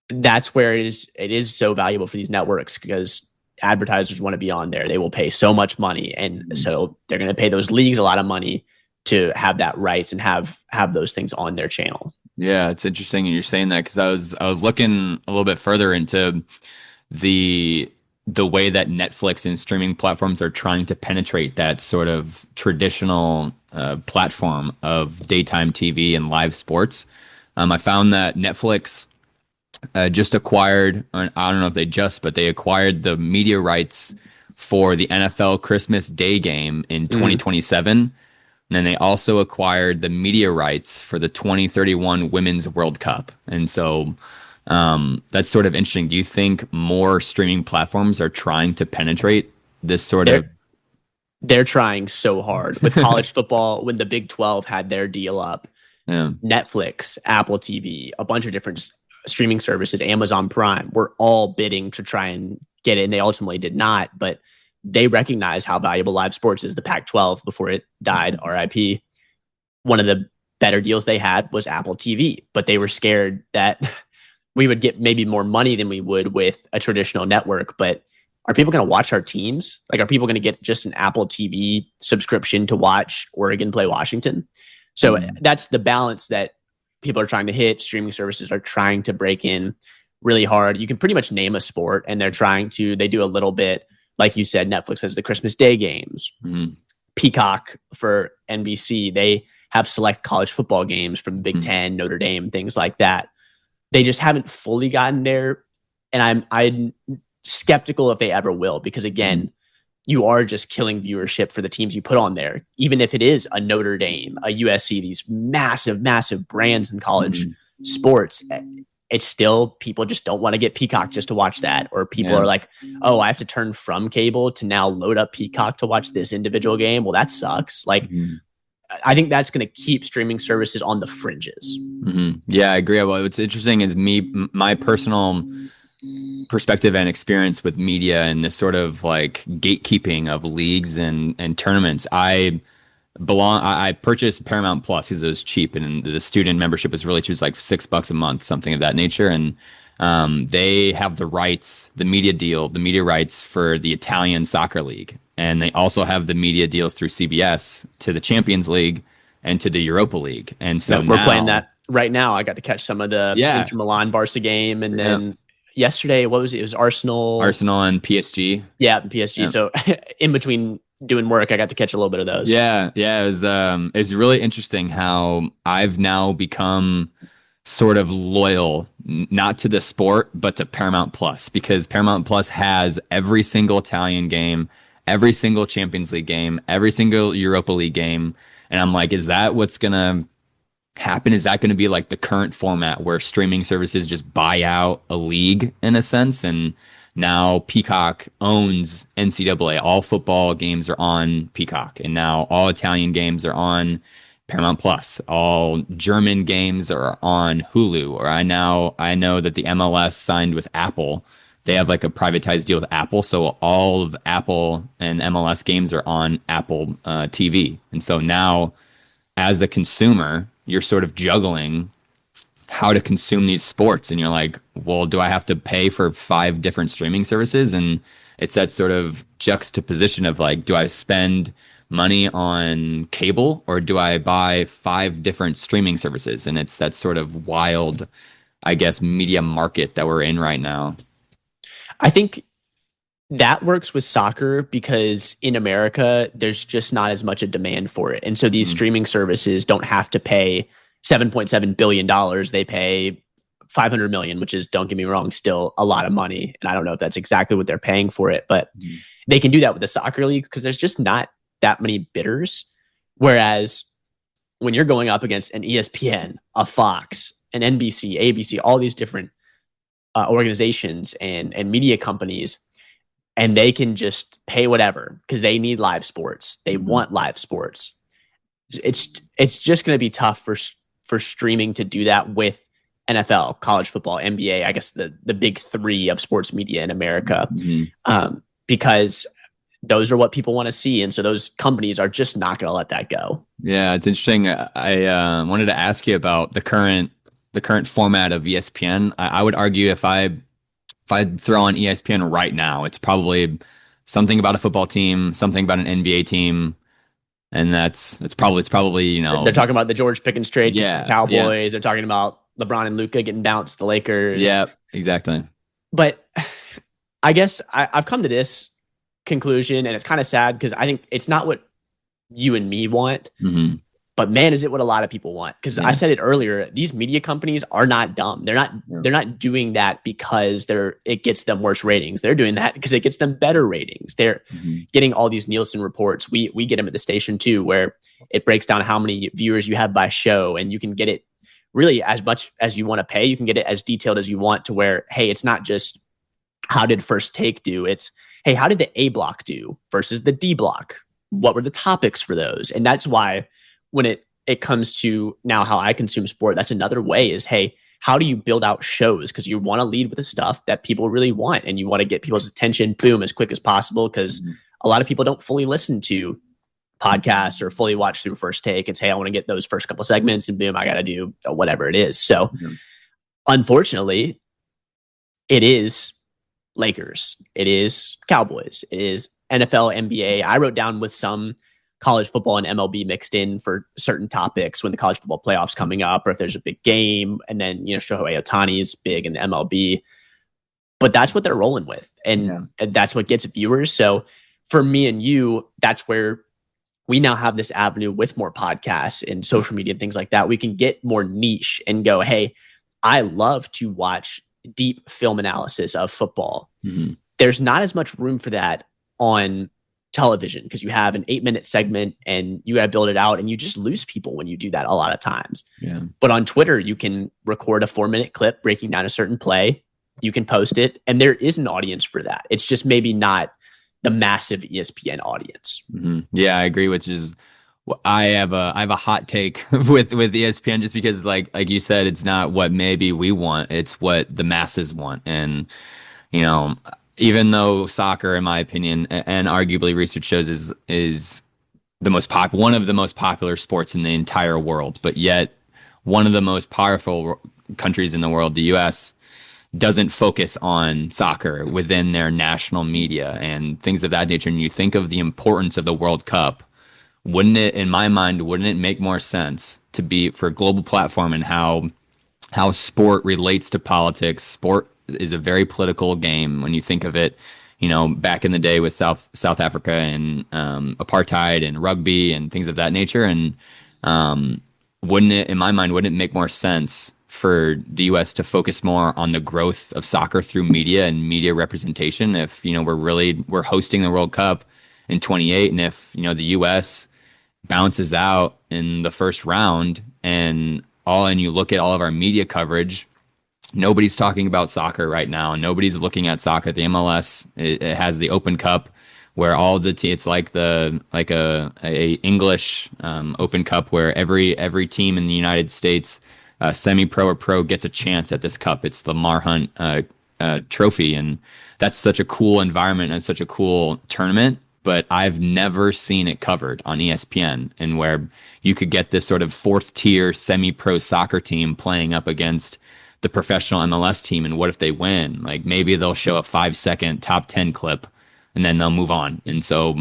that's where it is so valuable for these networks because advertisers want to be on there. They will pay so much money. And Mhm. so they're going to pay those leagues a lot of money to have that rights and have those things on their channel. Yeah, it's interesting you're saying that because I was looking a little bit further into the the way that Netflix and streaming platforms are trying to penetrate that sort of traditional platform of daytime TV and live sports. I found that Netflix just acquired, I don't know if they just, but they acquired the media rights for the NFL Christmas Day game in Mm. 2027. And then they also acquired the media rights for the 2031 Women's World Cup. And so that's sort of interesting. Do you think more streaming platforms are trying to penetrate this sort of? They're they're trying so hard with college football when the Big 12 had their deal up. Yeah. Netflix, Apple TV, a bunch of different streaming services, Amazon Prime, were all bidding to try and get it, and they ultimately did not. But they recognize how valuable live sports is. The Pac-12 before it died, RIP. One of the better deals they had was Apple TV, but they were scared that we would get maybe more money than we would with a traditional network. But are people going to watch our teams? Like, are people going to get just an Apple TV subscription to watch Oregon play Washington? So that's the balance that people are trying to hit. Streaming services are trying to break in really hard. You can pretty much name a sport, and they do a little bit. Like you said, Netflix has the Christmas Day games. Mm-hmm. Peacock for NBC, they have select college football games from Big Ten, Notre Dame, things like that. They just haven't fully gotten there. And I'm skeptical if they ever will, because again, you are just killing viewership for the teams you put on there. Even if it is a Notre Dame, a USC, these massive, massive brands in college sports, it's still, people just don't want to get Peacock just to watch that. Or people are like, oh, I have to turn from cable to now load up Peacock to watch this individual game. Well, that sucks. Like, I think that's going to keep streaming services on the fringes. Yeah, I agree. Well, what's interesting is my personal perspective and experience with media and this sort of like gatekeeping of leagues and tournaments. I purchased Paramount Plus because it was cheap, and the student membership was really cheap. It was like $6 a month, something of that nature. And they have the rights, the media rights for the Italian soccer league. And they also have the media deals through CBS to the Champions League and to the Europa League. And so we're playing that right now. I got to catch some of the Inter Milan Barca game. And then yesterday, what was it? It was Arsenal and PSG. Yeah, and PSG. Yeah. So in between doing work, I got to catch a little bit of those. Yeah. It was really interesting how I've now become sort of loyal, not to the sport, but to Paramount Plus, because Paramount Plus has every single Italian game, every single Champions League game, every single Europa League game. And I'm like, is that what's going to happen? Is that going to be like the current format where streaming services just buy out a league in a sense? And now Peacock owns NCAA. All football games are on Peacock. And now all Italian games are on Paramount Plus. All German games are on Hulu. Or I know that the MLS signed with Apple. They have like a privatized deal with Apple. So all of Apple and MLS games are on Apple TV. And so now as a consumer, you're sort of juggling how to consume these sports. And you're like, well, do I have to pay for 5 different streaming services? And it's that sort of juxtaposition of like, do I spend money on cable or do I buy 5 different streaming services? And it's that sort of wild, I guess, media market that we're in right now. I think that works with soccer because in America, there's just not as much a demand for it. And so these streaming services don't have to pay $7.7 billion. They pay $500 million, which is, don't get me wrong, still a lot of money. And I don't know if that's exactly what they're paying for it, but they can do that with the soccer leagues because there's just not that many bidders. Whereas when you're going up against an ESPN, a Fox, an NBC, ABC, all these different organizations and media companies, and they can just pay whatever because they need live sports. They want live sports. It's just going to be tough for streaming to do that with NFL, college football, NBA, I guess the big 3 of sports media in America, because those are what people want to see. And so those companies are just not going to let that go. Yeah, it's interesting. I wanted to ask you about the current format of ESPN. I would argue if I throw on ESPN right now, it's probably something about a football team, something about an NBA team, and it's probably you know, they're talking about the George Pickens trade, the Cowboys. Yeah. They're talking about LeBron and Luka getting bounced, the Lakers. Yeah, exactly. But I guess I've come to this conclusion, and it's kind of sad because I think it's not what you and me want. But man, is it what a lot of people want. Because I Yeah. said it earlier, these media companies are not dumb. They're not Yeah. they're not doing that because it gets them worse ratings. They're doing that because it gets them better ratings. They're Mhm. getting all these Nielsen reports. We get them at the station too, where it breaks down how many viewers you have by show, and you can get it really as much as you want to pay. You can get it as detailed as you want, to where, hey, it's not just how did First Take do? It's, hey, how did the A block do versus the D block? What were the topics for those? And that's why when it comes to now how I consume sport, that's another way is, hey, how do you build out shows? Because you want to lead with the stuff that people really want, and you want to get people's attention, boom, as quick as possible. Because Mhm. a lot of people don't fully listen to podcasts or fully watch through First Take. It's, hey, I want to get those first couple segments, and boom, I got to do whatever it is. So Yeah. unfortunately, it is Lakers, it is Cowboys, it is NFL, NBA. I wrote down with some college football and MLB mixed in for certain topics when the college football playoffs coming up, or if there's a big game, and then Shohei Ohtani is big in the MLB. But that's what they're rolling with, Yeah. and that's what gets viewers. So for me and you, that's where we now have this avenue with more podcasts and social media and things like that. We can get more niche and go, hey, I love to watch deep film analysis of football. Mhm. There's not as much room for that on television because you have an 8-minute segment and you got to build it out, and you just lose people when you do that a lot of times. Yeah. But on Twitter, you can record a 4-minute clip breaking down a certain play. You can post it, and there is an audience for that. It's just maybe not the massive ESPN audience. Mhm. Yeah, I agree. Which is, I have a hot take with ESPN, just because like you said, it's not what maybe we want, it's what the masses want. And you know, even though soccer, in my opinion, and arguably research shows, is one of the most popular sports in the entire world, but yet one of the most powerful countries in the world, the US, doesn't focus on soccer within their national media and things of that nature. And you think of the importance of the World Cup, in my mind, wouldn't it make more sense to be for a global platform, and how sport relates to politics? Sport is a very political game when you think of it. Back in the day with South Africa and apartheid and rugby and things of that nature. And wouldn't it, in my mind, wouldn't it make more sense for the U.S. to focus more on the growth of soccer through media and media representation? If we're hosting the World Cup in 28, and if the U.S. bounces out in the first round, and you look at all of our media coverage, nobody's talking about soccer right now. Nobody's looking at soccer. The MLS, it has the Open Cup, where it's like a English Open Cup, where every team in the United States, semi-pro or pro, gets a chance at this cup. It's the Marhunt trophy, and that's such a cool environment and such a cool tournament. But I've never seen it covered on ESPN, and where you could get this sort of fourth tier semi-pro soccer team playing up against the professional MLS team. And what if they win? Like, maybe they'll show a 5-second top 10 clip and then they'll move on. And so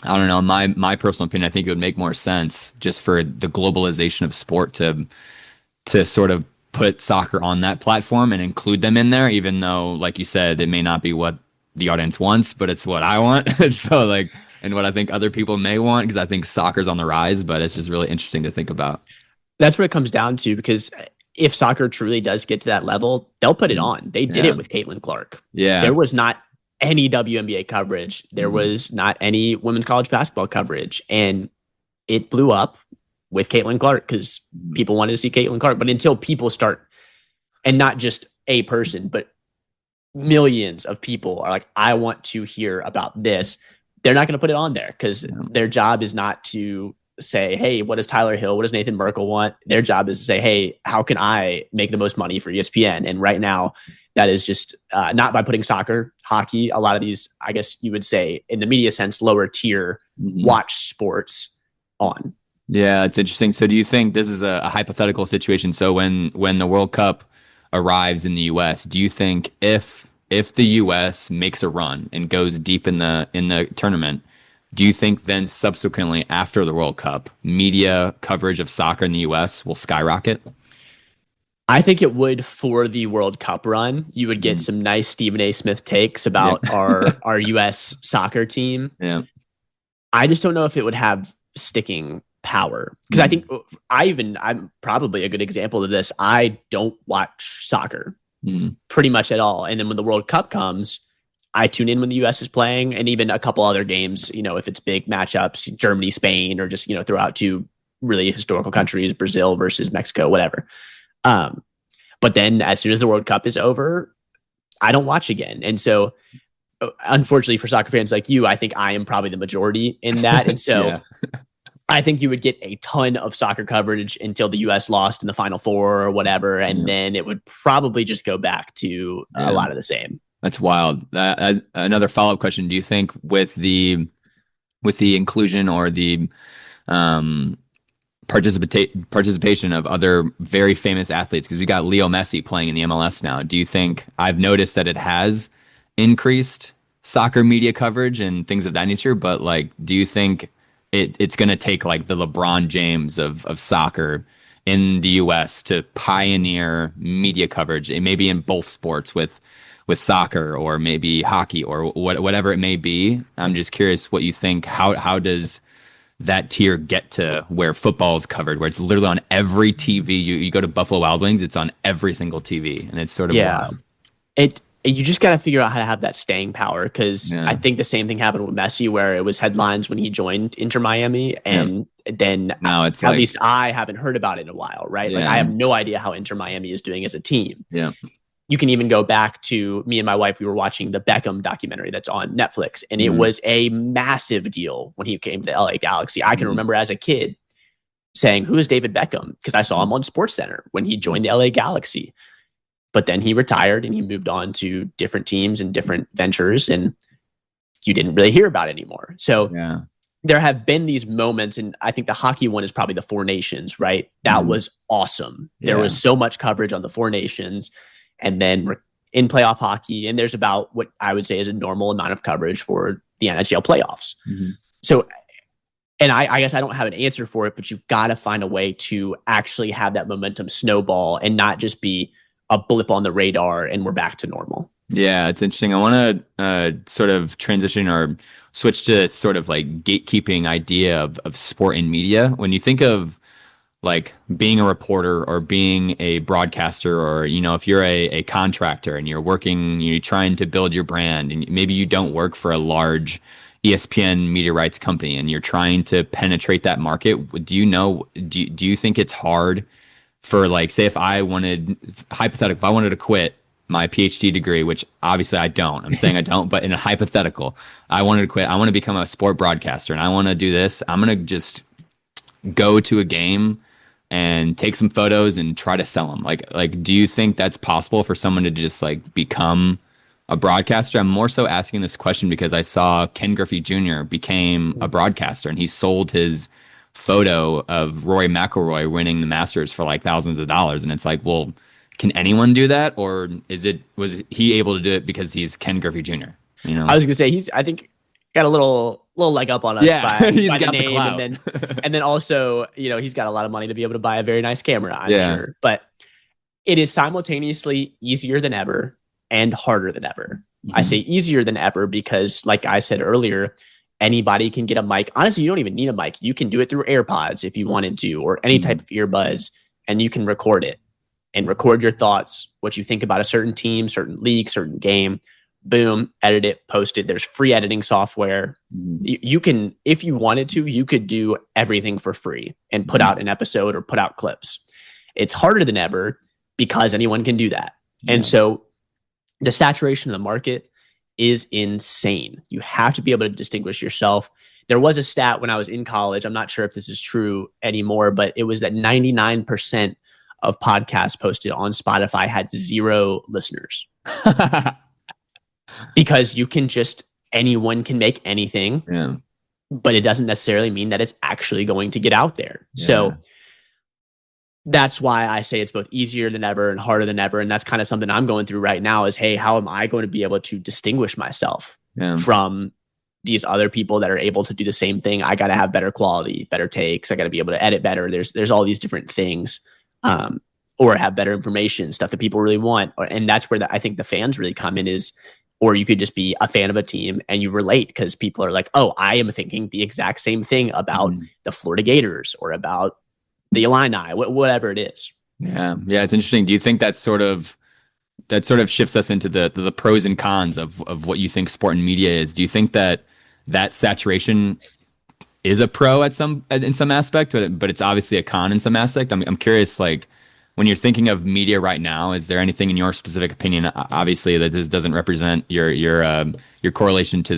I don't know, my personal opinion, I think it would make more sense, just for the globalization of sport, to sort of put soccer on that platform and include them in there, even though, like you said, it may not be what the audience wants, but it's what I want. So and what I think other people may want, because I think soccer's on the rise. But it's just really interesting to think about. That's what it comes down to, because if soccer truly does get to that level, they'll put it on. They did Yeah. it with Caitlin Clark. Yeah. There was not any WNBA coverage. There was not any women's college basketball coverage. And it blew up with Caitlin Clark because people wanted to see Caitlin Clark. But until people start, and not just a person, but millions of people are like, I want to hear about this, they're not going to put it on there, because their job is not to say, hey, what does Tyler Hill, what does Nathan Merkel want? Their job is to say, hey, how can I make the most money for ESPN? And right now, that is just not by putting soccer, hockey, a lot of these, I guess you would say, in the media sense, lower tier watch sports on. Yeah, it's interesting. So do you think this is a hypothetical situation? So when the World Cup arrives in the US, do you think if the US makes a run and goes deep in the tournament, do you think then subsequently after the World Cup, media coverage of soccer in the US will skyrocket? I think it would for the World Cup run. You would get some nice Stephen A. Smith takes about our US soccer team. Yeah. I just don't know if it would have sticking power. Because I think I'm probably a good example of this. I don't watch soccer pretty much at all. And then when the World Cup comes, I tune in when the US is playing, and even a couple other games, if it's big matchups, Germany, Spain, or just, throw out two really historical countries, Brazil versus Mexico, whatever. But then as soon as the World Cup is over, I don't watch again. And so unfortunately for soccer fans like you, I think I am probably the majority in that. And so Yeah. I think you would get a ton of soccer coverage until the US lost in the Final Four or whatever. And then it would probably just go back to a lot of the same. That's wild. Another follow-up question. Do you think with the inclusion or the participation of other very famous athletes, because we got Leo Messi playing in the MLS now, do you think, I've noticed that it has increased soccer media coverage and things of that nature, but like, do you think it's going to take like the LeBron James of soccer in the US to pioneer media coverage, and maybe in both sports with soccer or maybe hockey or whatever it may be? I'm just curious what you think. How does that tier get to where football is covered, where it's literally on every TV? You go to Buffalo Wild Wings, it's on every single TV, and it's sort of wild. You just got to figure out how to have that staying power, because I think the same thing happened with Messi, where it was headlines when he joined Inter Miami, and then now it's at least I haven't heard about it in a while, right? Yeah. Like I have no idea how Inter Miami is doing as a team. Yeah. You can even go back to me and my wife. We were watching the Beckham documentary that's on Netflix, and it was a massive deal when he came to the LA Galaxy. I can remember as a kid saying, "Who is David Beckham?" Because I saw him on SportsCenter when he joined the LA Galaxy. But then he retired and he moved on to different teams and different ventures, and you didn't really hear about it anymore. So there have been these moments, and I think the hockey one is probably the Four Nations, right? That was awesome. There was so much coverage on the Four Nations. And then we're in playoff hockey, and there's about what I would say is a normal amount of coverage for the NHL playoffs. So, and I guess I don't have an answer for it, but you've got to find a way to actually have that momentum snowball and not just be a blip on the radar and we're back to normal. Yeah, it's interesting. I want to sort of transition or switch to sort of like gatekeeping idea of sport and media. When you think of like being a reporter or being a broadcaster, or, if you're a contractor and you're working, you're trying to build your brand, and maybe you don't work for a large ESPN media rights company and you're trying to penetrate that market, do you think it's hard for, like, say if I wanted to quit my PhD degree, which obviously I don't, I'm saying I don't, but in a hypothetical, I wanted to quit, I want to become a sport broadcaster and I want to do this, I'm going to just go to a game and take some photos and try to sell them. Like, do you think that's possible for someone to just like become a broadcaster? I'm more so asking this question because I saw Ken Griffey Jr. became a broadcaster, and he sold his photo of Rory McIlroy winning the Masters for like thousands of dollars. And it's like, well, can anyone do that? Or was he able to do it because he's Ken Griffey Jr.? I was gonna say I think got a little leg up on us by he's by got the name, the clout. and then also, he's got a lot of money to be able to buy a very nice camera, I'm sure. But it is simultaneously easier than ever and harder than ever. I say easier than ever because, like I said earlier, anybody can get a mic. Honestly, you don't even need a mic. You can do it through AirPods if you wanted to, or any type of earbuds, and you can record it and record your thoughts, what you think about a certain team, certain league, certain game. Boom, edit it, post it. There's free editing software. You can, if you wanted to, you could do everything for free and put out an episode or put out clips. It's harder than ever because anyone can do that. And so the saturation of the market is insane. You have to be able to distinguish yourself. There was a stat when I was in college, I'm not sure if this is true anymore, but it was that 99% of podcasts posted on Spotify had 0 listeners. Because anyone can make anything, but it doesn't necessarily mean that it's actually going to get out there. So that's why I say it's both easier than ever and harder than ever. And that's kind of something I'm going through right now is, hey, how am I going to be able to distinguish myself from these other people that are able to do the same thing? I got to have better quality, better takes. I got to be able to edit better. There's all these different things, or have better information, stuff that people really want. And that's where I think the fans really come in is, or you could just be a fan of a team and you relate because people are like, oh, I am thinking the exact same thing about Mhm. the Florida Gators or about the Illini, whatever it is. Yeah, yeah, it's interesting. Do you think that sort of shifts us into the pros and cons of what you think sport and media is? Do you think that saturation is a pro in some aspect, but it's obviously a con in some aspect? I'm curious, like when you're thinking of media right now, is there anything in your specific opinion, obviously that this doesn't represent your correlation to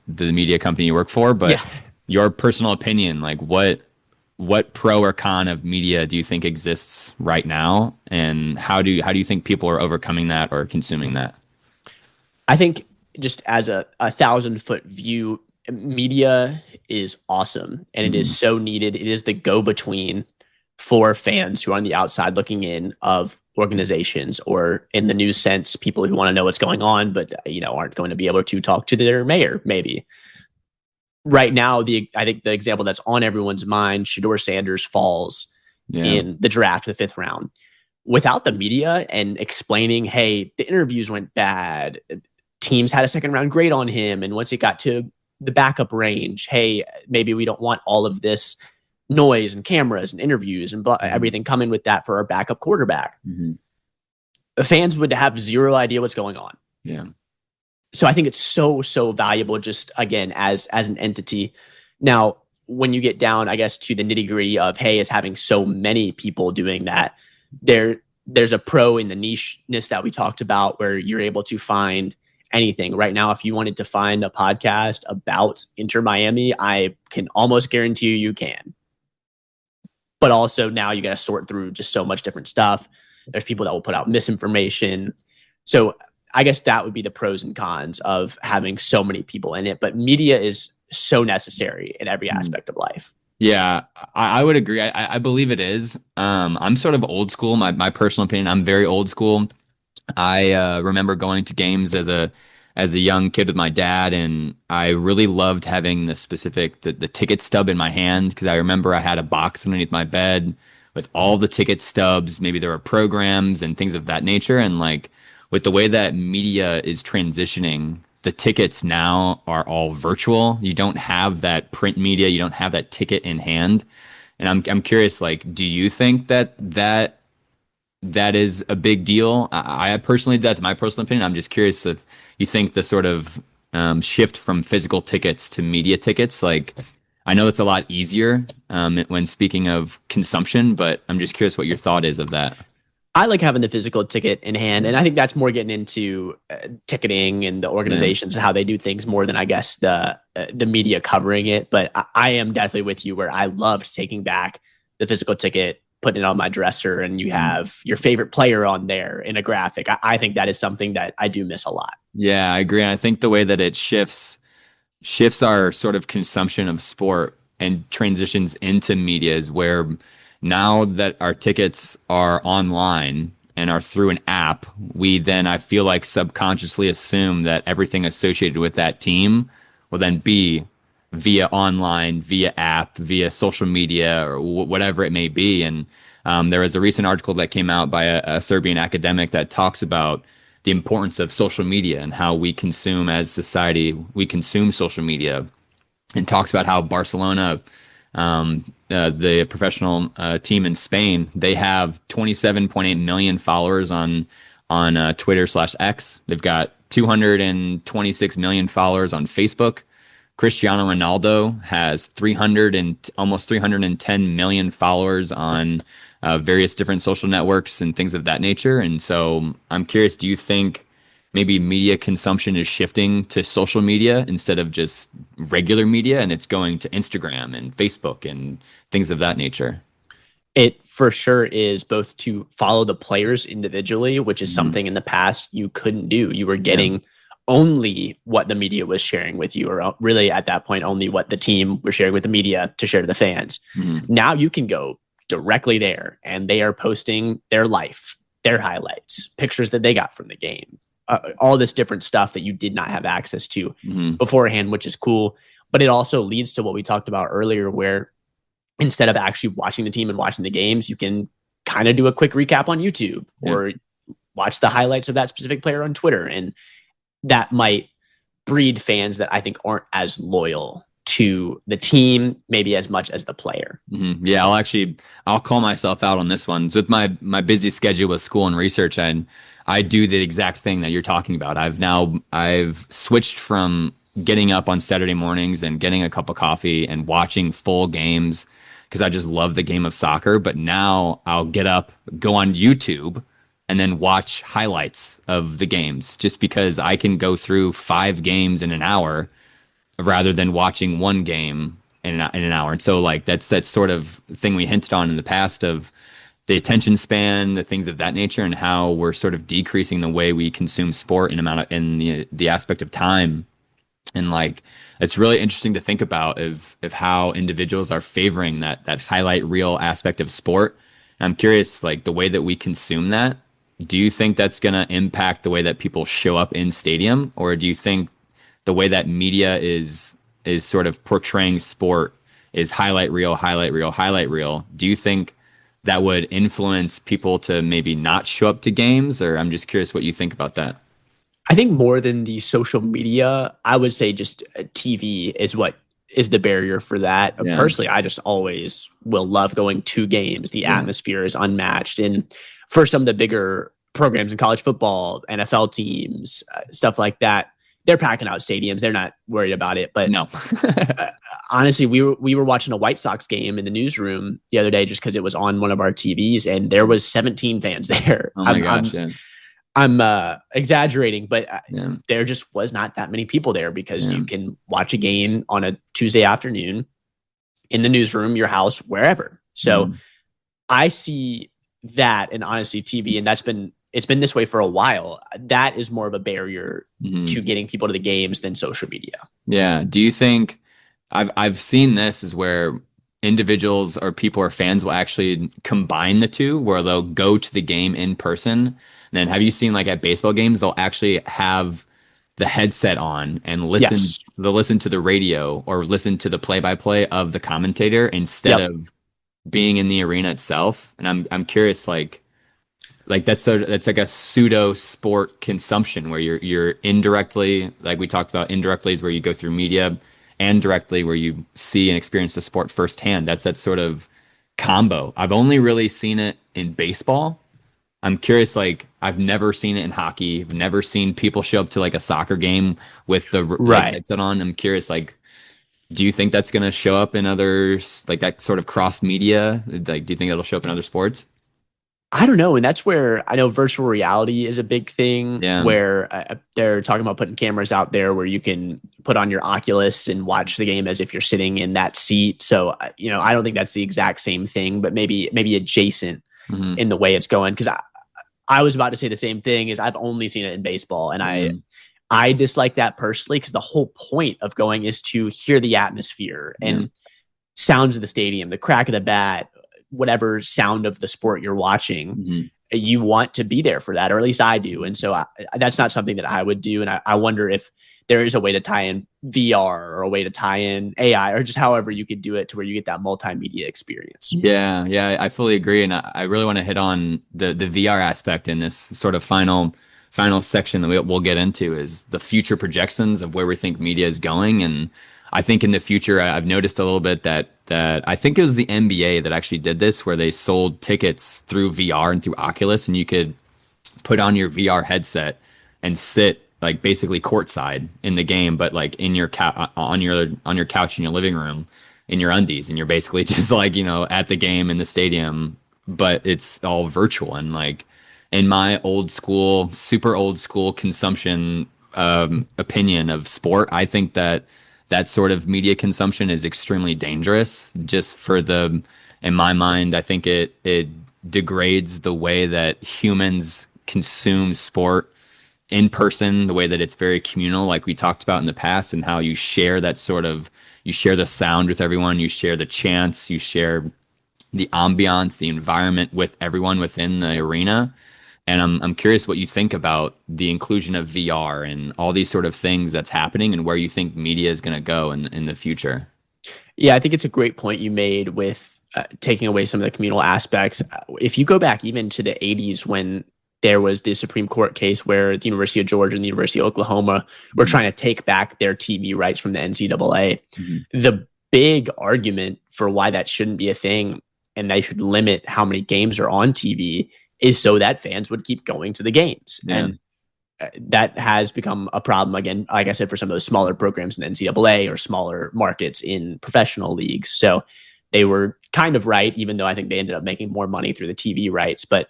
the media company you work for, Yeah. but your personal opinion, like what pro or con of media do you think exists right now, and how do you think people are overcoming that or consuming that? I think just as a 1,000 foot view, media is awesome and it is Mhm. so needed. It is the go between for fans who are on the outside looking in of organizations, or in the news sense, people who want to know what's going on, but aren't going to be able to talk to their mayor, maybe. Right now, I think the example that's on everyone's mind, Shador Sanders falls Yeah. in the draft, the fifth round. Without the media and explaining, hey, the interviews went bad, teams had a second round grade on him, and once it got to the backup range, hey, maybe we don't want all of this noise and cameras and interviews and Mhm. everything coming with that for our backup quarterback. Mhm. The fans would have zero idea what's going on. Yeah. So I think it's so valuable, just again as an entity. Now, when you get down, I guess, to the nitty gritty of, hey, is having so many people doing that, there's a pro in the nicheness that we talked about, where you're able to find anything. Right now, if you wanted to find a podcast about Inter Miami, I can almost guarantee you can. But also now you got to sort through just so much different stuff. There's people that will put out misinformation. So I guess that would be the pros and cons of having so many people in it. But media is so necessary in every Mhm. aspect of life. Yeah, I would agree. I believe it is. I'm sort of old school. My personal opinion, I'm very old school. I remember going to games as a young kid with my dad, and I really loved having the ticket stub in my hand, because I remember I had a box underneath my bed with all the ticket stubs. Maybe there were programs and things of that nature, and like with the way that media is transitioning, the tickets now are all virtual. You don't have that print media, you don't have that ticket in hand. And I'm curious, like, do you think that is a big deal? I personally, that's my personal opinion. I'm just curious if you think the sort of shift from physical tickets to media tickets, like, I know it's a lot easier when speaking of consumption, but I'm just curious what your thought is of that. I like having the physical ticket in hand, and I think that's more getting into ticketing and the Yeah. organizations and how they do things more than, I guess, the media covering it. But I am definitely with you, where I loved taking back the physical ticket, putting it on my dresser, and you Mhm. have your favorite player on there in a graphic. I think that is something that I do miss a lot. Yeah, I agree. And I think the way that it shifts our sort of consumption of sport and transitions into media is where now that our tickets are online and are through an app, we then, I feel like, subconsciously assume that everything associated with that team will then be via online, via app, via social media, or whatever it may be. And there was a recent article that came out by a Serbian academic that talks about the importance of social media and how we consume as society, we consume social media, and talks about how Barcelona, the professional team in Spain, they have 27.8 million followers on Twitter/X. They've got 226 million followers on Facebook. Cristiano Ronaldo has 300 and almost 310 million followers on various different social networks and things of that nature. And so I'm curious, do you think maybe media consumption is shifting to social media instead of just regular media, and it's going to Instagram and Facebook and things of that nature? It for sure is, both to follow the players individually, which is Hmm. something in the past you couldn't do. You were Yeah. getting only what the media was sharing with you, or really at that point, only what the team was sharing with the media to share to the fans. Hmm. Now you can go directly there, and they are posting their life, their highlights, pictures that they got from the game, all this different stuff that you did not have access to Hmm. beforehand, which is cool. But it also leads to what we talked about earlier, where instead of actually watching the team and watching the games, you can kind of do a quick recap on YouTube, Yeah. or watch the highlights of that specific player on Twitter. And that might breed fans that I think aren't as loyal to the team, maybe as much as the player. Yeah, I'll call myself out on this one. So with my busy schedule with school and research, and I do the exact thing that you're talking about. I've switched from getting up on Saturday mornings and getting a cup of coffee and watching full games because I just love the game of soccer. But now I'll get up, go on YouTube, and then watch highlights of the games just because I can go through 5 games in an hour rather than watching one game in an hour. And so like that's sort of thing we hinted on in the past of the attention span, the things of that nature, and how we're sort of decreasing the way we consume sport in the aspect of time. And like it's really interesting to think about of how individuals are favoring that highlight reel aspect of sport. And I'm curious, like the way that we consume that. Do you think that's going to impact the way that people show up in stadium, or do you think the way that media is sort of portraying sport is highlight reel, highlight reel, highlight reel? Do you think that would influence people to maybe not show up to games? Or I'm just curious what you think about that. I think more than the social media, I would say just TV is what is the barrier for that. Yeah. Personally, I just always will love going to games. The Yeah. atmosphere is unmatched. And for some of the bigger programs in college football, NFL teams, stuff like that, they're packing out stadiums. They're not worried about it. But No. honestly, we were watching a White Sox game in the newsroom the other day just because it was on one of our TVs, and there was 17 fans there. Oh my gosh. Yeah. I'm exaggerating, but Yeah. there just was not that many people there because Yeah. you can watch a game on a Tuesday afternoon in the newsroom, your house, wherever. So I see that, and honestly, TV, and it's been this way for a while. That is more of a barrier to getting people to the games than social media. Yeah. Do you think I've seen this is where individuals or people or fans will actually combine the two, where they'll go to the game in person. And then have you seen like at baseball games, they'll actually have the headset on and Yes. they'll listen to the radio or listen to the play-by-play of the commentator instead Yep. of being in the arena itself. And I'm curious, like that's like a pseudo sport consumption where you're indirectly, like we talked about, indirectly is where you go through media, and directly where you see and experience the sport firsthand. That's that sort of combo. I've only really seen it in baseball. I'm curious, like I've never seen it in hockey. I've never seen people show up to like a soccer game with the like, Right. headset on. I'm curious, like, do you think that's going to show up in others, like that sort of cross media? Like, do you think it'll show up in other sports? I don't know. And that's where I know virtual reality is a big thing Yeah. where they're talking about putting cameras out there where you can put on your Oculus and watch the game as if you're sitting in that seat. So, I don't think that's the exact same thing, but maybe adjacent Hmm. in the way it's going. Cause I was about to say the same thing is I've only seen it in baseball, and I dislike that personally because the whole point of going is to hear the atmosphere and sounds of the stadium, the crack of the bat, whatever sound of the sport you're watching. Hmm. You want to be there for that, or at least I do. And so that's not something that I would do. And I wonder if there is a way to tie in VR or a way to tie in AI or just however you could do it to where you get that multimedia experience. Yeah, yeah, I fully agree, and I really want to hit on the VR aspect in this sort of final section that we'll get into is the future projections of where we think media is going, and I think in the future I've noticed a little bit that I think it was the NBA that actually did this, where they sold tickets through VR and through Oculus, and you could put on your VR headset and sit like basically courtside in the game, but like in your on your couch in your living room in your undies, and you're basically just like at the game in the stadium, but it's all virtual. And like in my super old school consumption opinion of sport, I think that sort of media consumption is extremely dangerous. Just in my mind, I think it degrades the way that humans consume sport in person, the way that it's very communal, like we talked about in the past, and how you share you share the sound with everyone, you share the chants, you share the ambiance, the environment with everyone within the arena. And I'm curious what you think about the inclusion of VR and all these sort of things that's happening, and where you think media is going to go in the future. Yeah, I think it's a great point you made with taking away some of the communal aspects. If you go back even to the 80s when there was the Supreme Court case where the University of Georgia and the University of Oklahoma were trying to take back their TV rights from the NCAA. Mm-hmm. The big argument for why that shouldn't be a thing and they should limit how many games are on TV is so that fans would keep going to the games. Yeah. And that has become a problem, again, like I said, for some of those smaller programs in the NCAA or smaller markets in professional leagues. So they were kind of right, even though I think they ended up making more money through the TV rights. But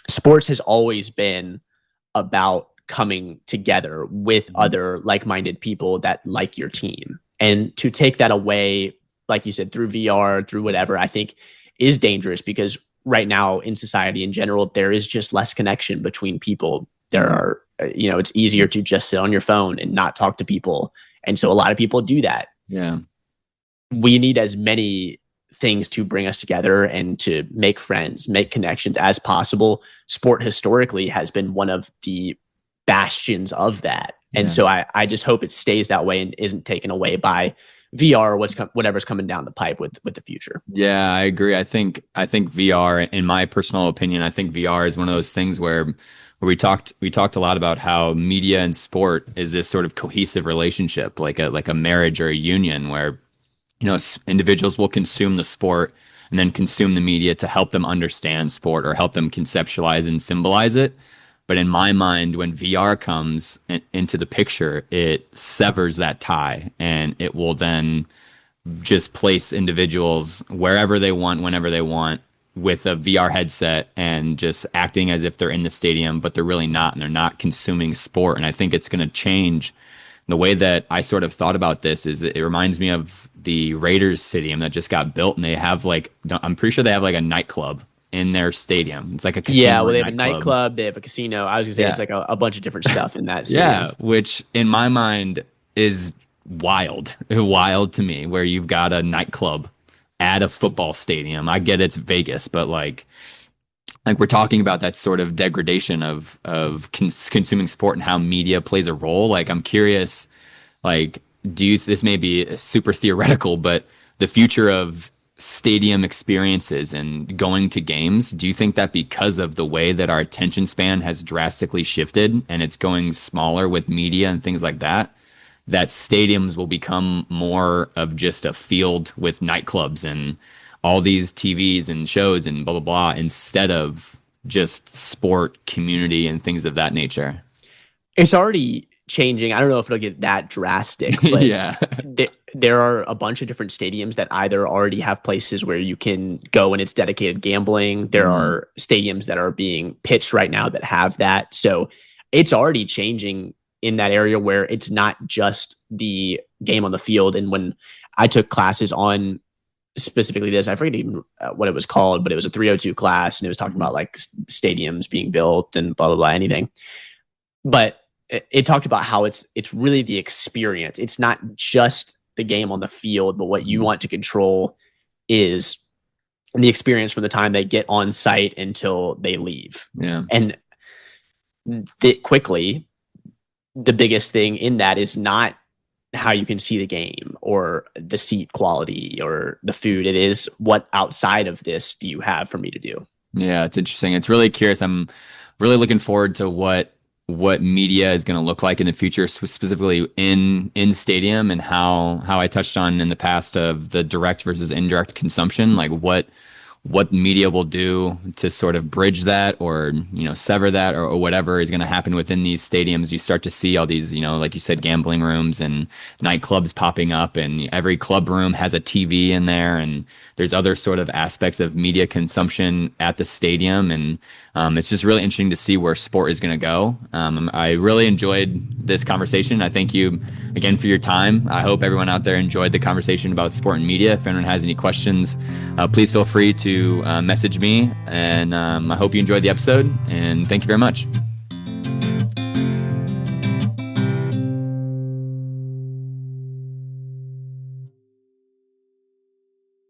sports has always been about coming together with other like-minded people that like your team. And to take that away, like you said, through VR, through whatever, I think is dangerous, because right now in society in general, there is just less connection between people. There are, it's easier to just sit on your phone and not talk to people. And so a lot of people do that. Yeah. We need as many things to bring us together and to make friends, make connections as possible. Sport historically has been one of the bastions of that. And so I just hope it stays that way and isn't taken away by VR or whatever's coming down the pipe with the future. Yeah, I agree. I think VR, in my personal opinion, I think VR is one of those things where we talked a lot about how media and sport is this sort of cohesive relationship, like a marriage or a union where, individuals will consume the sport and then consume the media to help them understand sport or help them conceptualize and symbolize it. But in my mind, when VR comes into the picture, it severs that tie, and it will then just place individuals wherever they want, whenever they want, with a VR headset and just acting as if they're in the stadium, but they're really not, and they're not consuming sport. And I think it's going to change. The way that I sort of thought about this is it reminds me of the Raiders stadium that just got built, and they have I'm pretty sure they have like a nightclub in their stadium. It's like a casino. Yeah, well, they have a nightclub, they have a casino. I was gonna say it's like a bunch of different stuff in that stadium. Yeah, which in my mind is wild to me, where you've got a nightclub at a football stadium. I get it's Vegas, but like we're talking about that sort of degradation of consuming sport and how media plays a role. Like, I'm curious, this may be super theoretical, but the future of stadium experiences and going to games, do you think that because of the way that our attention span has drastically shifted and it's going smaller with media and things like that, that stadiums will become more of just a field with nightclubs and all these TVs and shows and blah, blah, blah, instead of just sport, community, and things of that nature? It's already changing. I don't know if it'll get that drastic, but yeah. There are a bunch of different stadiums that either already have places where you can go and it's dedicated gambling. There are stadiums that are being pitched right now that have that. So it's already changing in that area where it's not just the game on the field. And when I took classes on specifically this, I forget even what it was called, but it was a 302 class, and it was talking about like stadiums being built and blah, blah, blah, anything. But it talked about how it's really the experience. It's not just the game on the field, but what you want to control is the experience from the time they get on site until they leave. Yeah. And quickly, the biggest thing in that is not how you can see the game or the seat quality or the food. It is what outside of this do you have for me to do? Yeah, it's interesting. It's really curious. I'm really looking forward to what media is going to look like in the future, specifically in stadium, and how I touched on in the past of the direct versus indirect consumption, like what media will do to sort of bridge that or, sever that or whatever is going to happen within these stadiums. You start to see all these, like you said, gambling rooms and nightclubs popping up, and every club room has a TV in there, and there's other sort of aspects of media consumption at the stadium. And it's just really interesting to see where sport is going to go. I really enjoyed this conversation. I thank you again for your time. I hope everyone out there enjoyed the conversation about sport and media. If anyone has any questions, please feel free to message me. And I hope you enjoyed the episode. And thank you very much.